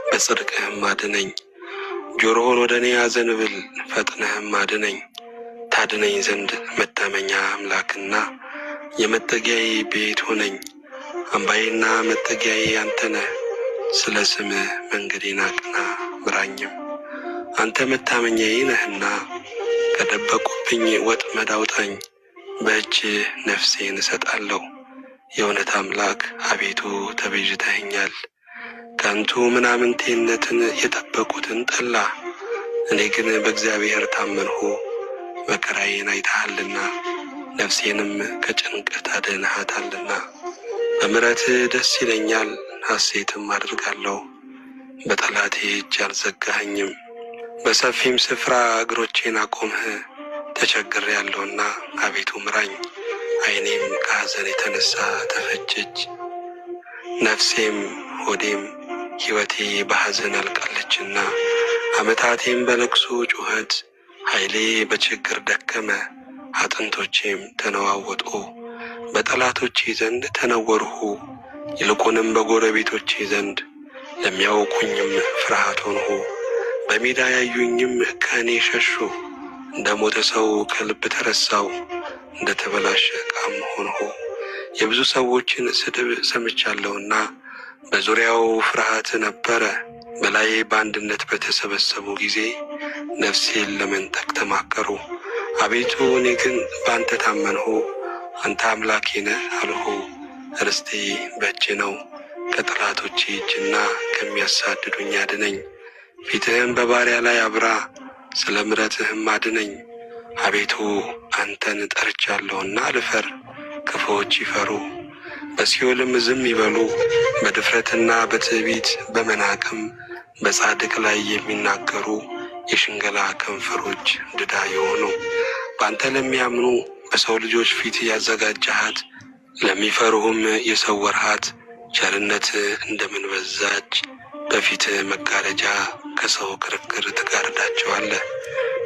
በጽድቅህም አድነኝ። ጆሮህን ወደ እኔ አዘንብል፣ ፈጥነህም አድነኝ። ታድነኝ ዘንድ መታመኛ አምላክና የመጠጊያዬ ቤት ሆነኝ። አምባዬና መጠጊያዬ አንተ ነህ። ስለ ስምህ መንገዴን አቅና ምራኝም። አንተ መታመኛዬ ነህና ከደበቁብኝ ወጥመድ አውጣኝ። በእጅህ ነፍሴን እሰጣለሁ። የእውነት አምላክ አቤቱ ተቤዥተኸኛል። ከንቱ ምናምንቴነትን የጠበቁትን ጠላ። እኔ ግን በእግዚአብሔር ታመንሁ። መከራዬን አይተሃልና ነፍሴንም ከጭንቀት አድነሃታልና። በምሕረትህ ደስ ይለኛል፣ ሐሴትም አድርጋለሁ። በጠላቴ እጅ አልዘጋኸኝም። በሰፊም ስፍራ እግሮቼን አቆምህ። ተቸግሬአለሁና አቤቱ ምራኝ። ዓይኔም ከሐዘን የተነሣ ተፈጀች። ነፍሴም ሆዴም ሕይወቴ በሐዘን አልቃለችና። ዓመታቴም በለቅሶ ጩኸት፣ ኃይሌ በችግር ደከመ። አጥንቶቼም ተነዋወጡ፣ በጠላቶቼ ዘንድ ተነወርሁ። ይልቁንም በጎረቤቶቼ ዘንድ ለሚያውቁኝም ፍርሃት ሆንሁ። በሜዳ ያዩኝም ከእኔ ሸሹ። እንደ ሞተ ሰው ከልብ ተረሳው፣ እንደ ተበላሸ ዕቃም ሆንሁ። የብዙ ሰዎችን ስድብ ሰምቻለሁና በዙሪያው ፍርሃት ነበረ። በላዬ በአንድነት በተሰበሰቡ ጊዜ ነፍሴን ለመንጠቅ ተማከሩ። አቤቱ እኔ ግን በአንተ ታመንሁ። አንተ አምላኬ ነህ አልሁ። ርስቴ በእጅ ነው። ከጠላቶቼ እጅና ከሚያሳድዱኝ አድነኝ። ፊትህም በባሪያ ላይ አብራ፣ ስለ ምሕረትህም አድነኝ። አቤቱ አንተን ጠርቻለሁና ልፈር። ክፉዎች ይፈሩ፣ በሲኦልም ዝም ይበሉ። በድፍረትና በትዕቢት በመናቅም በጻድቅ ላይ የሚናገሩ የሽንገላ ከንፈሮች ድዳ የሆኑ በአንተ ለሚያምኑ በሰው ልጆች ፊት ያዘጋጀሃት፣ ለሚፈሩህም የሰወርሃት ቸርነት እንደምን በዛች። በፊትህ መጋረጃ ከሰው ክርክር ትጋርዳቸዋለህ፣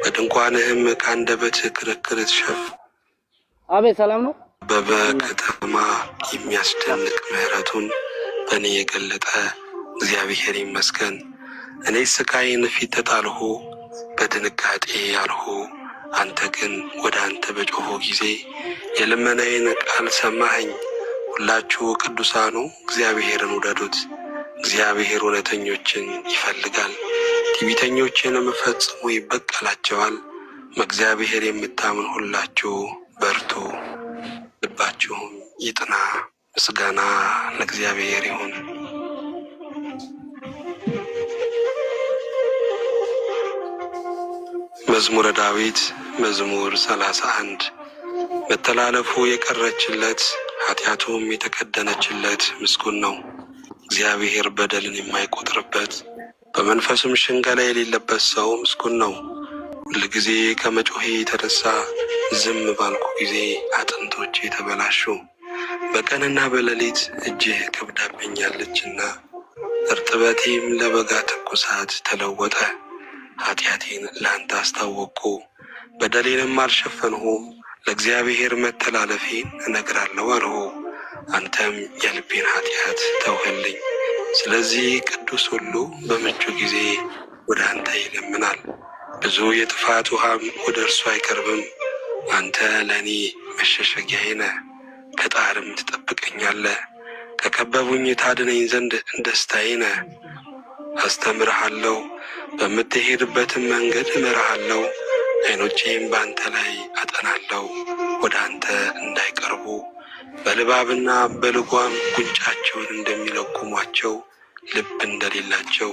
በድንኳንህም ከአንደበት ክርክር ትሸፍ። አቤት ሰላም ነው። በከተማ የሚያስደንቅ ምሕረቱን በእኔ የገለጠ እግዚአብሔር ይመስገን። እኔ ስቃይን ፊት ተጣልሁ፣ በድንጋጤ አልሁ። አንተ ግን ወደ አንተ በጮኹ ጊዜ የልመናዬን ቃል ሰማኸኝ። ሁላችሁ ቅዱሳኑ እግዚአብሔርን ውደዱት። እግዚአብሔር እውነተኞችን ይፈልጋል፣ ትዕቢተኞችንም ፈጽሞ ይበቀላቸዋል። በእግዚአብሔር የምታምን ሁላችሁ በርቱ፣ ልባችሁም ይጥና። ምስጋና ለእግዚአብሔር ይሁን። መዝሙረ ዳዊት መዝሙር 31 መተላለፉ የቀረችለት ኃጢአቱም የተከደነችለት ምስጉን ነው። እግዚአብሔር በደልን የማይቆጥርበት በመንፈሱም ሽንገላ የሌለበት ሰው ምስጉን ነው። ሁልጊዜ ከመጮሄ የተነሳ ዝም ባልኩ ጊዜ አጥንቶቼ ተበላሹ። በቀንና በሌሊት እጅህ ከብዳብኛለችና እርጥበቴም ለበጋ ትኩሳት ተለወጠ። ኃጢአቴን ለአንተ አስታወቅኩ፣ በደሌንም አልሸፈንሁም። ለእግዚአብሔር መተላለፌን እነግራለሁ አልሁ፣ አንተም የልቤን ኃጢአት ተውህልኝ። ስለዚህ ቅዱስ ሁሉ በምቹ ጊዜ ወደ አንተ ይለምናል፣ ብዙ የጥፋት ውሃም ወደ እርሱ አይቀርብም። አንተ ለእኔ መሸሸጊያዬ ነህ፣ ከጣርም ትጠብቀኛለህ። ከከበቡኝ ታድነኝ ዘንድ ደስታዬ ነህ። አስተምርሃለሁ፣ በምትሄድበትም መንገድ እመራሃለሁ። ዓይኖቼም በአንተ ላይ አጠናለሁ፣ ወደ አንተ እንዳይቀርቡ። በልባብና በልጓም ጉንጫቸውን እንደሚለጉሟቸው ልብ እንደሌላቸው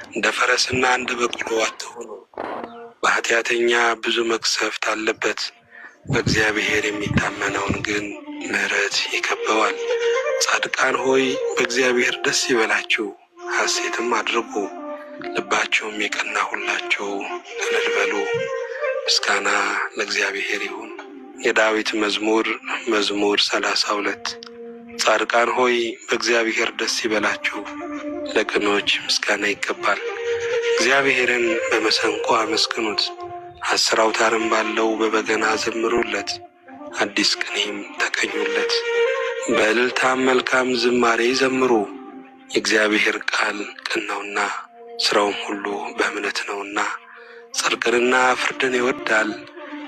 እንደ ፈረስና እንደ በቅሎ አትሁኑ። በኃጢአተኛ ብዙ መቅሰፍት አለበት፣ በእግዚአብሔር የሚታመነውን ግን ምሕረት ይከበዋል። ጻድቃን ሆይ በእግዚአብሔር ደስ ይበላችሁ፣ ሐሴትም አድርጉ። ልባቸውም የቀና ሁላቸው እልል በሉ። ምስጋና ለእግዚአብሔር ይሁን። የዳዊት መዝሙር መዝሙር 32 ጻድቃን ሆይ በእግዚአብሔር ደስ ይበላችሁ፣ ለቅኖች ምስጋና ይገባል። እግዚአብሔርን በመሰንቆ አመስግኑት፣ 10 አውታርም ባለው በበገና ዘምሩለት፣ አዲስ ቅኔም ተቀኙለት። በእልልታም መልካም ዝማሬ ዘምሩ። የእግዚአብሔር ቃል ቅን ነውና ሥራውም ሁሉ በእምነት ነውና። ጽድቅንና ፍርድን ይወዳል።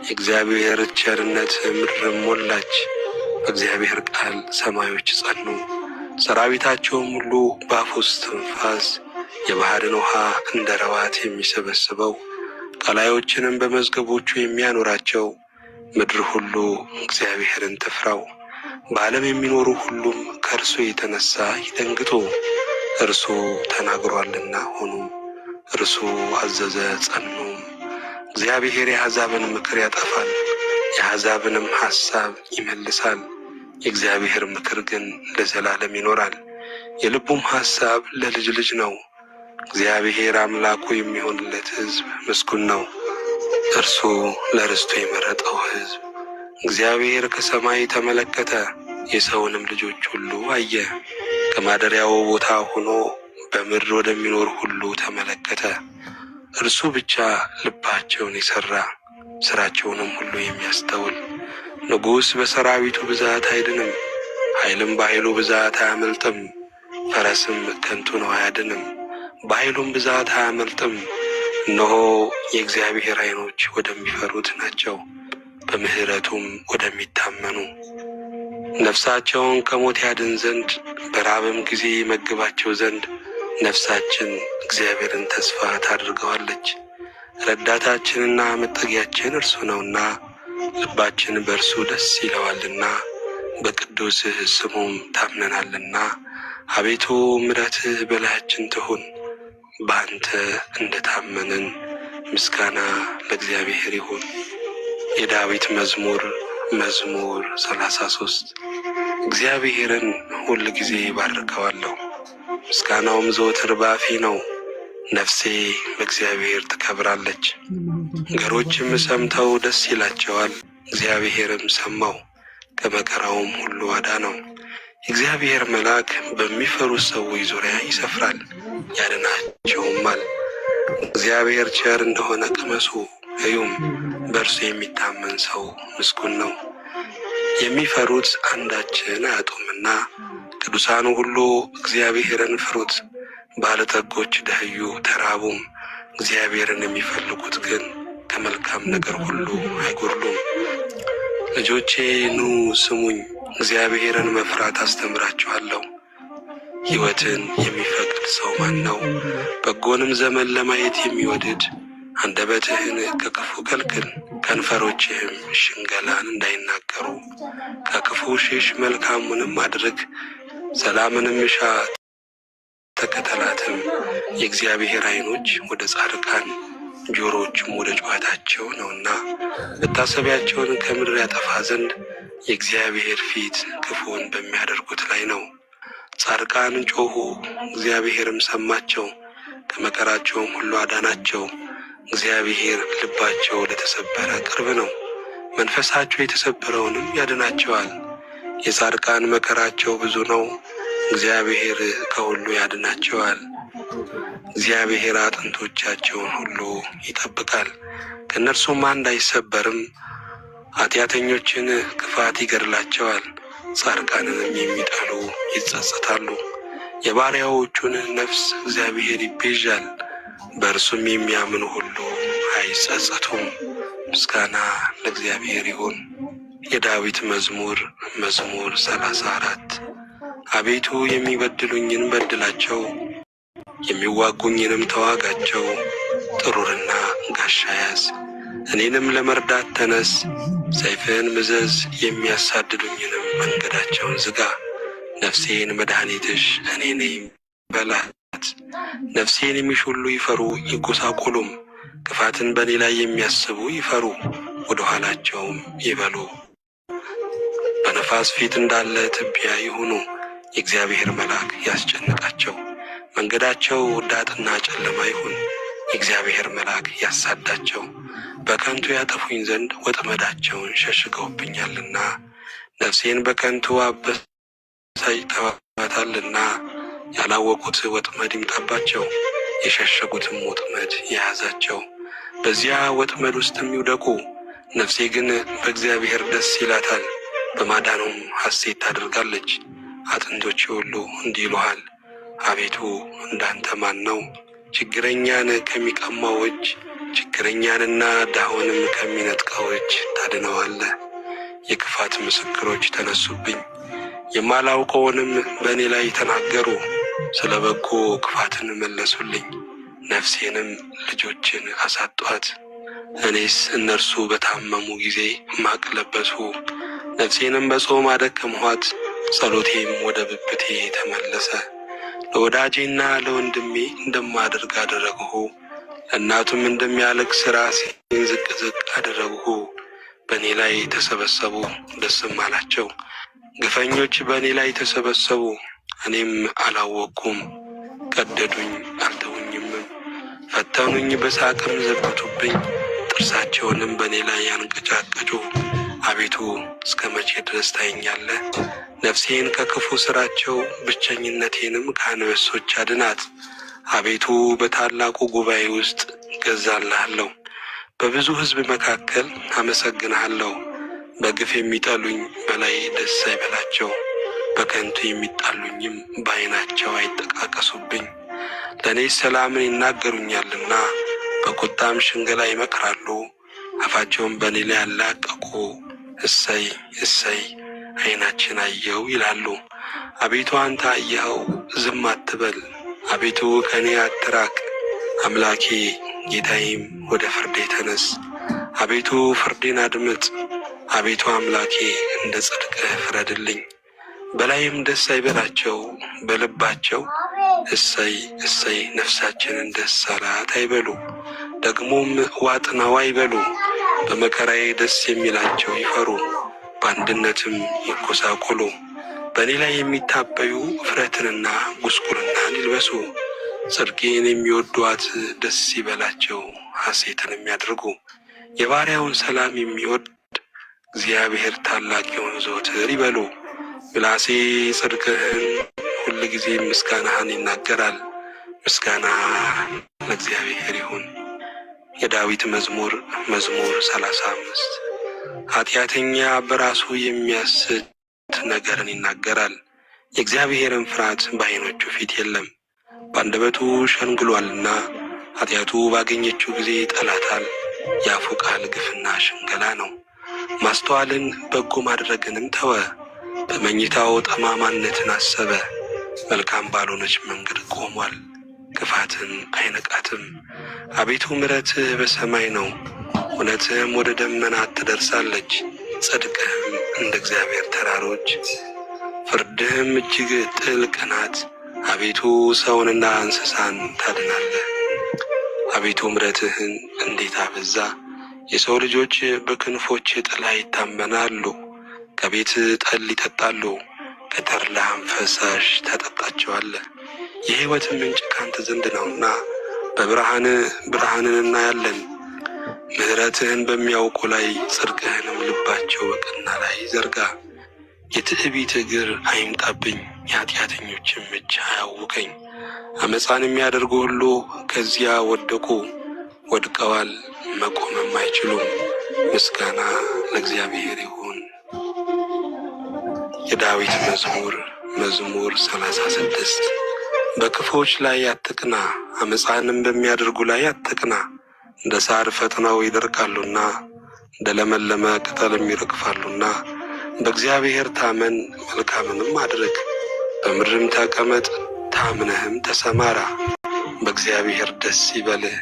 የእግዚአብሔር ቸርነት ምድርም ሞላች። በእግዚአብሔር ቃል ሰማዮች ጸኑ፣ ሰራዊታቸውም ሁሉ በአፉ እስትንፋስ። የባሕርን ውሃ እንደ ረዋት የሚሰበስበው፣ ቀላዮችንም በመዝገቦቹ የሚያኖራቸው። ምድር ሁሉ እግዚአብሔርን ትፍራው፣ በዓለም የሚኖሩ ሁሉም ከእርሱ የተነሣ ይደንግጡ። እርሱ ተናግሯልና ሆኑም፣ እርሱ አዘዘ ጸኑም። እግዚአብሔር የአሕዛብን ምክር ያጠፋል፣ የአሕዛብንም ሐሳብ ይመልሳል። የእግዚአብሔር ምክር ግን ለዘላለም ይኖራል፣ የልቡም ሐሳብ ለልጅ ልጅ ነው። እግዚአብሔር አምላኩ የሚሆንለት ሕዝብ ምስጉን ነው፣ እርሱ ለርስቱ የመረጠው ሕዝብ። እግዚአብሔር ከሰማይ ተመለከተ፣ የሰውንም ልጆች ሁሉ አየ። ከማደሪያው ቦታ ሆኖ በምድር ወደሚኖር ሁሉ ተመለከተ። እርሱ ብቻ ልባቸውን የሠራ ሥራቸውንም ሁሉ የሚያስተውል። ንጉሥ በሰራዊቱ ብዛት አይድንም፣ ኃይልም በኃይሉ ብዛት አያመልጥም። ፈረስም ከንቱ ነው አያድንም፣ በኃይሉም ብዛት አያመልጥም። እነሆ የእግዚአብሔር ዓይኖች ወደሚፈሩት ናቸው፣ በምሕረቱም ወደሚታመኑ። ነፍሳቸውን ከሞት ያድን ዘንድ በራብም ጊዜ ይመግባቸው ዘንድ ነፍሳችን እግዚአብሔርን ተስፋ ታድርገዋለች። ረዳታችንና መጠጊያችን እርሱ ነውና ልባችን በእርሱ ደስ ይለዋልና በቅዱስ ስሙም ታምነናልና። አቤቱ ምሕረትህ በላያችን ትሁን፣ በአንተ እንደታመንን ምስጋና ለእግዚአብሔር ይሁን። የዳዊት መዝሙር 33 እግዚአብሔርን ሁል ጊዜ ባርከዋለሁ፣ ምስጋናውም ዘወትር በአፌ ነው። ነፍሴ በእግዚአብሔር ትከብራለች፣ ገሮችም ሰምተው ደስ ይላቸዋል። እግዚአብሔርም ሰማው፣ ከመከራውም ሁሉ አዳነው። የእግዚአብሔር መልአክ በሚፈሩት ሰዎች ዙሪያ ይሰፍራል፣ ያድናቸውማል። እግዚአብሔር ቸር እንደሆነ ቅመሱ እዩም፣ በእርሱ የሚታመን ሰው ምስጉን ነው። የሚፈሩት አንዳችን አያጡምና ቅዱሳኑ ሁሉ እግዚአብሔርን ፍሩት። ባለጠጎች ደኸዩ ተራቡም፣ እግዚአብሔርን የሚፈልጉት ግን ከመልካም ነገር ሁሉ አይጎድሉም። ልጆቼ ኑ ስሙኝ፣ እግዚአብሔርን መፍራት አስተምራችኋለሁ። ሕይወትን የሚፈቅድ ሰው ማን ነው? በጎንም ዘመን ለማየት የሚወድድ። አንደበትህን ከክፉ ከልክል፣ ከንፈሮችህም ሽንገላን እንዳይናገሩ። ከክፉ ሽሽ፣ መልካሙንም አድርግ፣ ሰላምንም እሻ ተከተላትም። የእግዚአብሔር ዓይኖች ወደ ጻድቃን ጆሮዎቹም ወደ ጩኸታቸው ነውና መታሰቢያቸውን ከምድር ያጠፋ ዘንድ የእግዚአብሔር ፊት ክፉውን በሚያደርጉት ላይ ነው። ጻድቃን ጮኹ፣ እግዚአብሔርም ሰማቸው፣ ከመከራቸውም ሁሉ አዳናቸው። እግዚአብሔር ልባቸው ለተሰበረ ቅርብ ነው፣ መንፈሳቸው የተሰበረውንም ያድናቸዋል። የጻድቃን መከራቸው ብዙ ነው፣ እግዚአብሔር ከሁሉ ያድናቸዋል። እግዚአብሔር አጥንቶቻቸውን ሁሉ ይጠብቃል፣ ከእነርሱም አንድ አይሰበርም። ኃጢአተኞችን ክፋት ይገድላቸዋል፣ ጻድቃንንም የሚጠሉ ይጸጸታሉ። የባሪያዎቹን ነፍስ እግዚአብሔር ይቤዣል፣ በእርሱም የሚያምኑ ሁሉ አይጸጸቱም። ምስጋና ለእግዚአብሔር ይሁን። የዳዊት መዝሙር 34 አቤቱ የሚበድሉኝን በድላቸው፣ የሚዋጉኝንም ተዋጋቸው። ጥሩርና ጋሻ ያዝ፣ እኔንም ለመርዳት ተነስ። ሰይፍህን ምዘዝ፣ የሚያሳድዱኝንም መንገዳቸውን ዝጋ። ነፍሴን መድኃኒትሽ እኔ ነኝ በላት። ነፍሴን የሚሹ ሁሉ ይፈሩ ይጐሳቆሉም። ክፋትን በእኔ ላይ የሚያስቡ ይፈሩ፣ ወደ ኋላቸውም ይበሉ። በነፋስ ፊት እንዳለ ትቢያ ይሁኑ። የእግዚአብሔር መልአክ ያስጨንቃቸው፣ መንገዳቸው ዳጥና ጨለማ ይሁን። የእግዚአብሔር መልአክ ያሳዳቸው፣ በከንቱ ያጠፉኝ ዘንድ ወጥመዳቸውን ሸሽገውብኛልና። ነፍሴን በከንቱ አበሳጭተዋታልና። ያላወቁት ወጥመድ ይምጣባቸው፣ የሸሸጉትም ወጥመድ የያዛቸው። በዚያ ወጥመድ ውስጥም ይውደቁ። ነፍሴ ግን በእግዚአብሔር ደስ ይላታል፣ በማዳኑም ሐሴት ታደርጋለች። አጥንቶቼ ሁሉ እንዲህ ይሉሃል፣ አቤቱ እንዳንተ ማን ነው? ችግረኛን ከሚቀማው እጅ፣ ችግረኛንና ድሃውንም ከሚነጥቀው እጅ ታድነዋለህ። የክፋት ምስክሮች ተነሱብኝ፣ የማላውቀውንም በእኔ ላይ ተናገሩ። ስለ በጎ ክፋትን መለሱልኝ፣ ነፍሴንም ልጆችን አሳጧት። እኔስ እነርሱ በታመሙ ጊዜ ማቅ ለበስሁ፣ ነፍሴንም በጾም አደከምኋት። ጸሎቴም ወደ ብብቴ ተመለሰ። ለወዳጄና ለወንድሜ እንደማደርግ አደረግሁ። ለእናቱም እንደሚያለቅስ ራሴን ዝቅ ዝቅ አደረግሁ። በእኔ ላይ ተሰበሰቡ፣ ደስም አላቸው። ግፈኞች በእኔ ላይ ተሰበሰቡ፣ እኔም አላወቅኩም። ቀደዱኝ አልተውኝም፣ ፈተኑኝ በሳቅም ዘበቱብኝ። ጥርሳቸውንም በእኔ ላይ ያንቀጫቀጩ። አቤቱ እስከ መቼ ድረስ ታየኛለህ? ነፍሴን ከክፉ ስራቸው ብቸኝነቴንም ከአንበሶች አድናት። አቤቱ በታላቁ ጉባኤ ውስጥ እገዛልሃለሁ፣ በብዙ ሕዝብ መካከል አመሰግንሃለሁ። በግፍ የሚጠሉኝ በላይ ደስ አይበላቸው፣ በከንቱ የሚጣሉኝም በዓይናቸው አይጠቃቀሱብኝ። ለእኔ ሰላምን ይናገሩኛልና በቁጣም ሽንገላ ይመክራሉ። አፋቸውን በእኔ ላይ ያላቀቁ። እሰይ እሰይ ዓይናችን አየው ይላሉ። አቤቱ አንተ አየኸው፣ ዝም አትበል። አቤቱ ከእኔ አትራቅ። አምላኬ ጌታዬም ወደ ፍርዴ ተነስ። አቤቱ ፍርዴን አድምጥ። አቤቱ አምላኬ እንደ ጽድቅህ ፍረድልኝ። በላይም ደስ አይበላቸው፣ በልባቸው እሰይ እሰይ ነፍሳችንን ደስ አላት አይበሉ። ደግሞም ዋጥናው አይበሉ። በመከራዬ ደስ የሚላቸው ይፈሩ፣ በአንድነትም ይጎሳቆሉ። በእኔ ላይ የሚታበዩ እፍረትንና ጉስቁልናን ይልበሱ። ጽድቄን የሚወዷት ደስ ይበላቸው፣ ሐሴትንም ያድርጉ። የባሪያውን ሰላም የሚወድ እግዚአብሔር ታላቅ ይሁን ዘወትር ይበሉ። ምላሴ ጽድቅህን ሁል ጊዜ ምስጋናህን ይናገራል። ምስጋና ለእግዚአብሔር ይሁን። የዳዊት መዝሙር 35 ኃጢአተኛ በራሱ የሚያስት ነገርን ይናገራል፣ የእግዚአብሔርን ፍርሃት በዓይኖቹ ፊት የለም። በአንደበቱ ሸንግሏልና ኃጢአቱ ባገኘችው ጊዜ ይጠላታል። የአፉ ቃል ግፍና ሽንገላ ነው። ማስተዋልን በጎ ማድረግንም ተወ። በመኝታው ጠማማነትን አሰበ። መልካም ባልሆነች መንገድ ቆሟል፣ ክፋትን አይነቃትም። አቤቱ ምሕረትህ በሰማይ ነው፣ እውነትህም ወደ ደመናት ትደርሳለች። ጽድቅህም እንደ እግዚአብሔር ተራሮች፣ ፍርድህም እጅግ ጥልቅ ናት። አቤቱ ሰውንና እንስሳን ታድናለህ። አቤቱ ምሕረትህን እንዴት አበዛ! የሰው ልጆች በክንፎች ጥላ ይታመናሉ። ከቤት ጠል ይጠጣሉ፣ ከተድላህም ፈሳሽ ታጠጣቸዋለህ። የሕይወት ምንጭ ካንተ ዘንድ ነውና በብርሃን ብርሃንን እናያለን። ምሕረትህን በሚያውቁ ላይ ጽድቅህንም ልባቸው በቀና ላይ ዘርጋ። የትዕቢት እግር አይምጣብኝ፣ የኃጢአተኞችም እጅ አያውከኝ። አመፃን የሚያደርጉ ሁሉ ከዚያ ወደቁ፣ ወድቀዋል፣ መቆምም አይችሉም። ምስጋና ለእግዚአብሔር ይሁን። የዳዊት መዝሙር 36 በክፉዎች ላይ አትቅና፣ አመፃንም በሚያደርጉ ላይ አትቅና። እንደ ሳር ፈጥነው ይደርቃሉና እንደ ለመለመ ቅጠልም ይረግፋሉና። በእግዚአብሔር ታመን፣ መልካምንም አድርግ፣ በምድርም ተቀመጥ፣ ታምነህም ተሰማራ። በእግዚአብሔር ደስ ይበልህ፣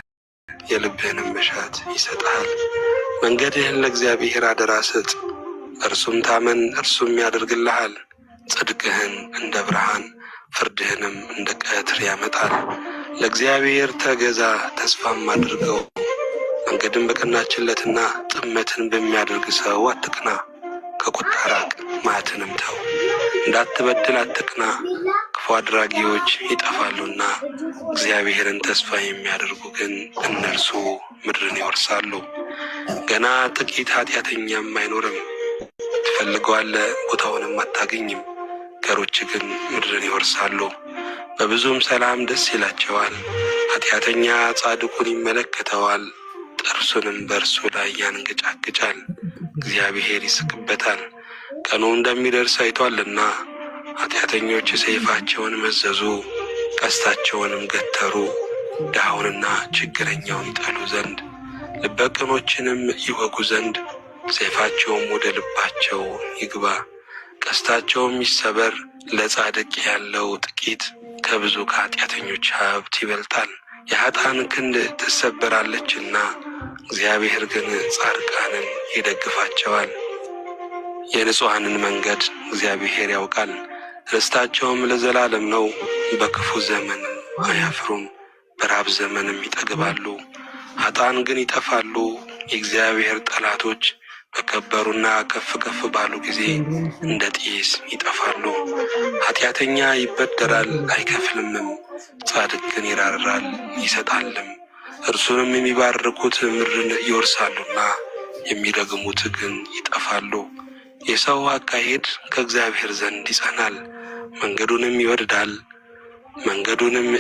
የልብህንም መሻት ይሰጥሃል። መንገድህን ለእግዚአብሔር አደራ ስጥ፣ እርሱም ታመን፣ እርሱም ያደርግልሃል። ጽድቅህን እንደ ብርሃን ፍርድህንም እንደ ቀትር ያመጣል። ለእግዚአብሔር ተገዛ፣ ተስፋም አድርገው። መንገድን በቀናችለትና ጥመትን በሚያደርግ ሰው አትቅና። ከቁጣ ራቅ፣ መዓትንም ተው። እንዳትበድል አትቅና፣ ክፉ አድራጊዎች ይጠፋሉና። እግዚአብሔርን ተስፋ የሚያደርጉ ግን እነርሱ ምድርን ይወርሳሉ። ገና ጥቂት ኃጢአተኛም አይኖርም። ትፈልገዋለህ፣ ቦታውንም አታገኝም። ገሮች ግን ምድርን ይወርሳሉ፣ በብዙም ሰላም ደስ ይላቸዋል። ኃጢአተኛ ጻድቁን ይመለከተዋል፣ ጥርሱንም በእርሱ ላይ ያንገጫግጫል። እግዚአብሔር ይስቅበታል፣ ቀኑ እንደሚደርስ አይቷልና። ኃጢአተኞች ሰይፋቸውን መዘዙ፣ ቀስታቸውንም ገተሩ፣ ድሃውንና ችግረኛውን ይጠሉ ዘንድ፣ ልበ ቅኖችንም ይወጉ ዘንድ። ሰይፋቸውም ወደ ልባቸው ይግባ፣ ቀስታቸውም ይሰበር። ለጻድቅ ያለው ጥቂት ከብዙ ከኃጢአተኞች ሀብት ይበልጣል። የኃጥአን ክንድ ትሰበራለችና እግዚአብሔር ግን ጻድቃንን ይደግፋቸዋል። የንጹሐንን መንገድ እግዚአብሔር ያውቃል፣ ርስታቸውም ለዘላለም ነው። በክፉ ዘመንም አያፍሩም፣ በራብ ዘመንም ይጠግባሉ። ኃጥአን ግን ይጠፋሉ። የእግዚአብሔር ጠላቶች በከበሩና ከፍ ከፍ ባሉ ጊዜ እንደ ጢስ ይጠፋሉ። ኃጢአተኛ ይበደራል አይከፍልምም፣ ጻድቅ ግን ይራራል ይሰጣልም። እርሱንም የሚባርኩት ምድርን ይወርሳሉና የሚረግሙት ግን ይጠፋሉ። የሰው አካሄድ ከእግዚአብሔር ዘንድ ይጸናል፣ መንገዱንም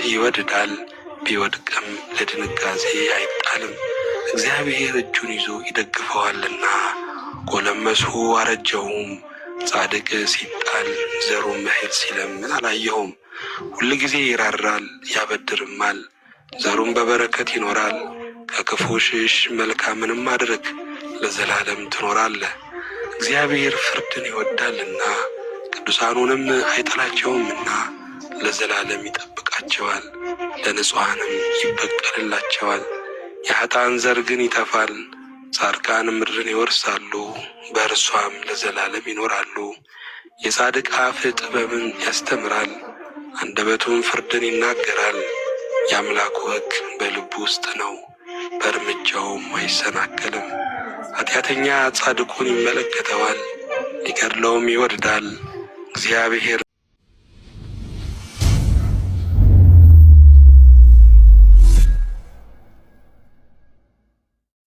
ይወድዳል፣ ቢወድቅም ለድንጋዜ አይጣልም። እግዚአብሔር እጁን ይዞ ይደግፈዋልና። ጎለመስሁ አረጀሁም፣ ጻድቅ ሲጣል ዘሩም እህል ሲለምን አላየሁም። ሁልጊዜ ይራራል ያበድርማል፣ ዘሩም በበረከት ይኖራል። ከክፉ ሽሽ፣ መልካምንም አድርግ፣ ለዘላለም ትኖራለህ። እግዚአብሔር ፍርድን ይወዳልና ቅዱሳኑንም አይጠላቸውምና ለዘላለም ይጠብቃቸዋል፣ ለንጹሐንም ይበቀልላቸዋል። የኃጥአን ዘር ግን ይጠፋል፣ ጻድቃን ምድርን ይወርሳሉ፣ በእርሷም ለዘላለም ይኖራሉ። የጻድቅ አፍ ጥበብን ያስተምራል፣ አንደበቱም ፍርድን ይናገራል። የአምላኩ ሕግ በልቡ ውስጥ ነው፣ በእርምጃውም አይሰናከልም። ኃጢአተኛ ጻድቁን ይመለከተዋል፣ ሊገድለውም ይወድዳል። እግዚአብሔር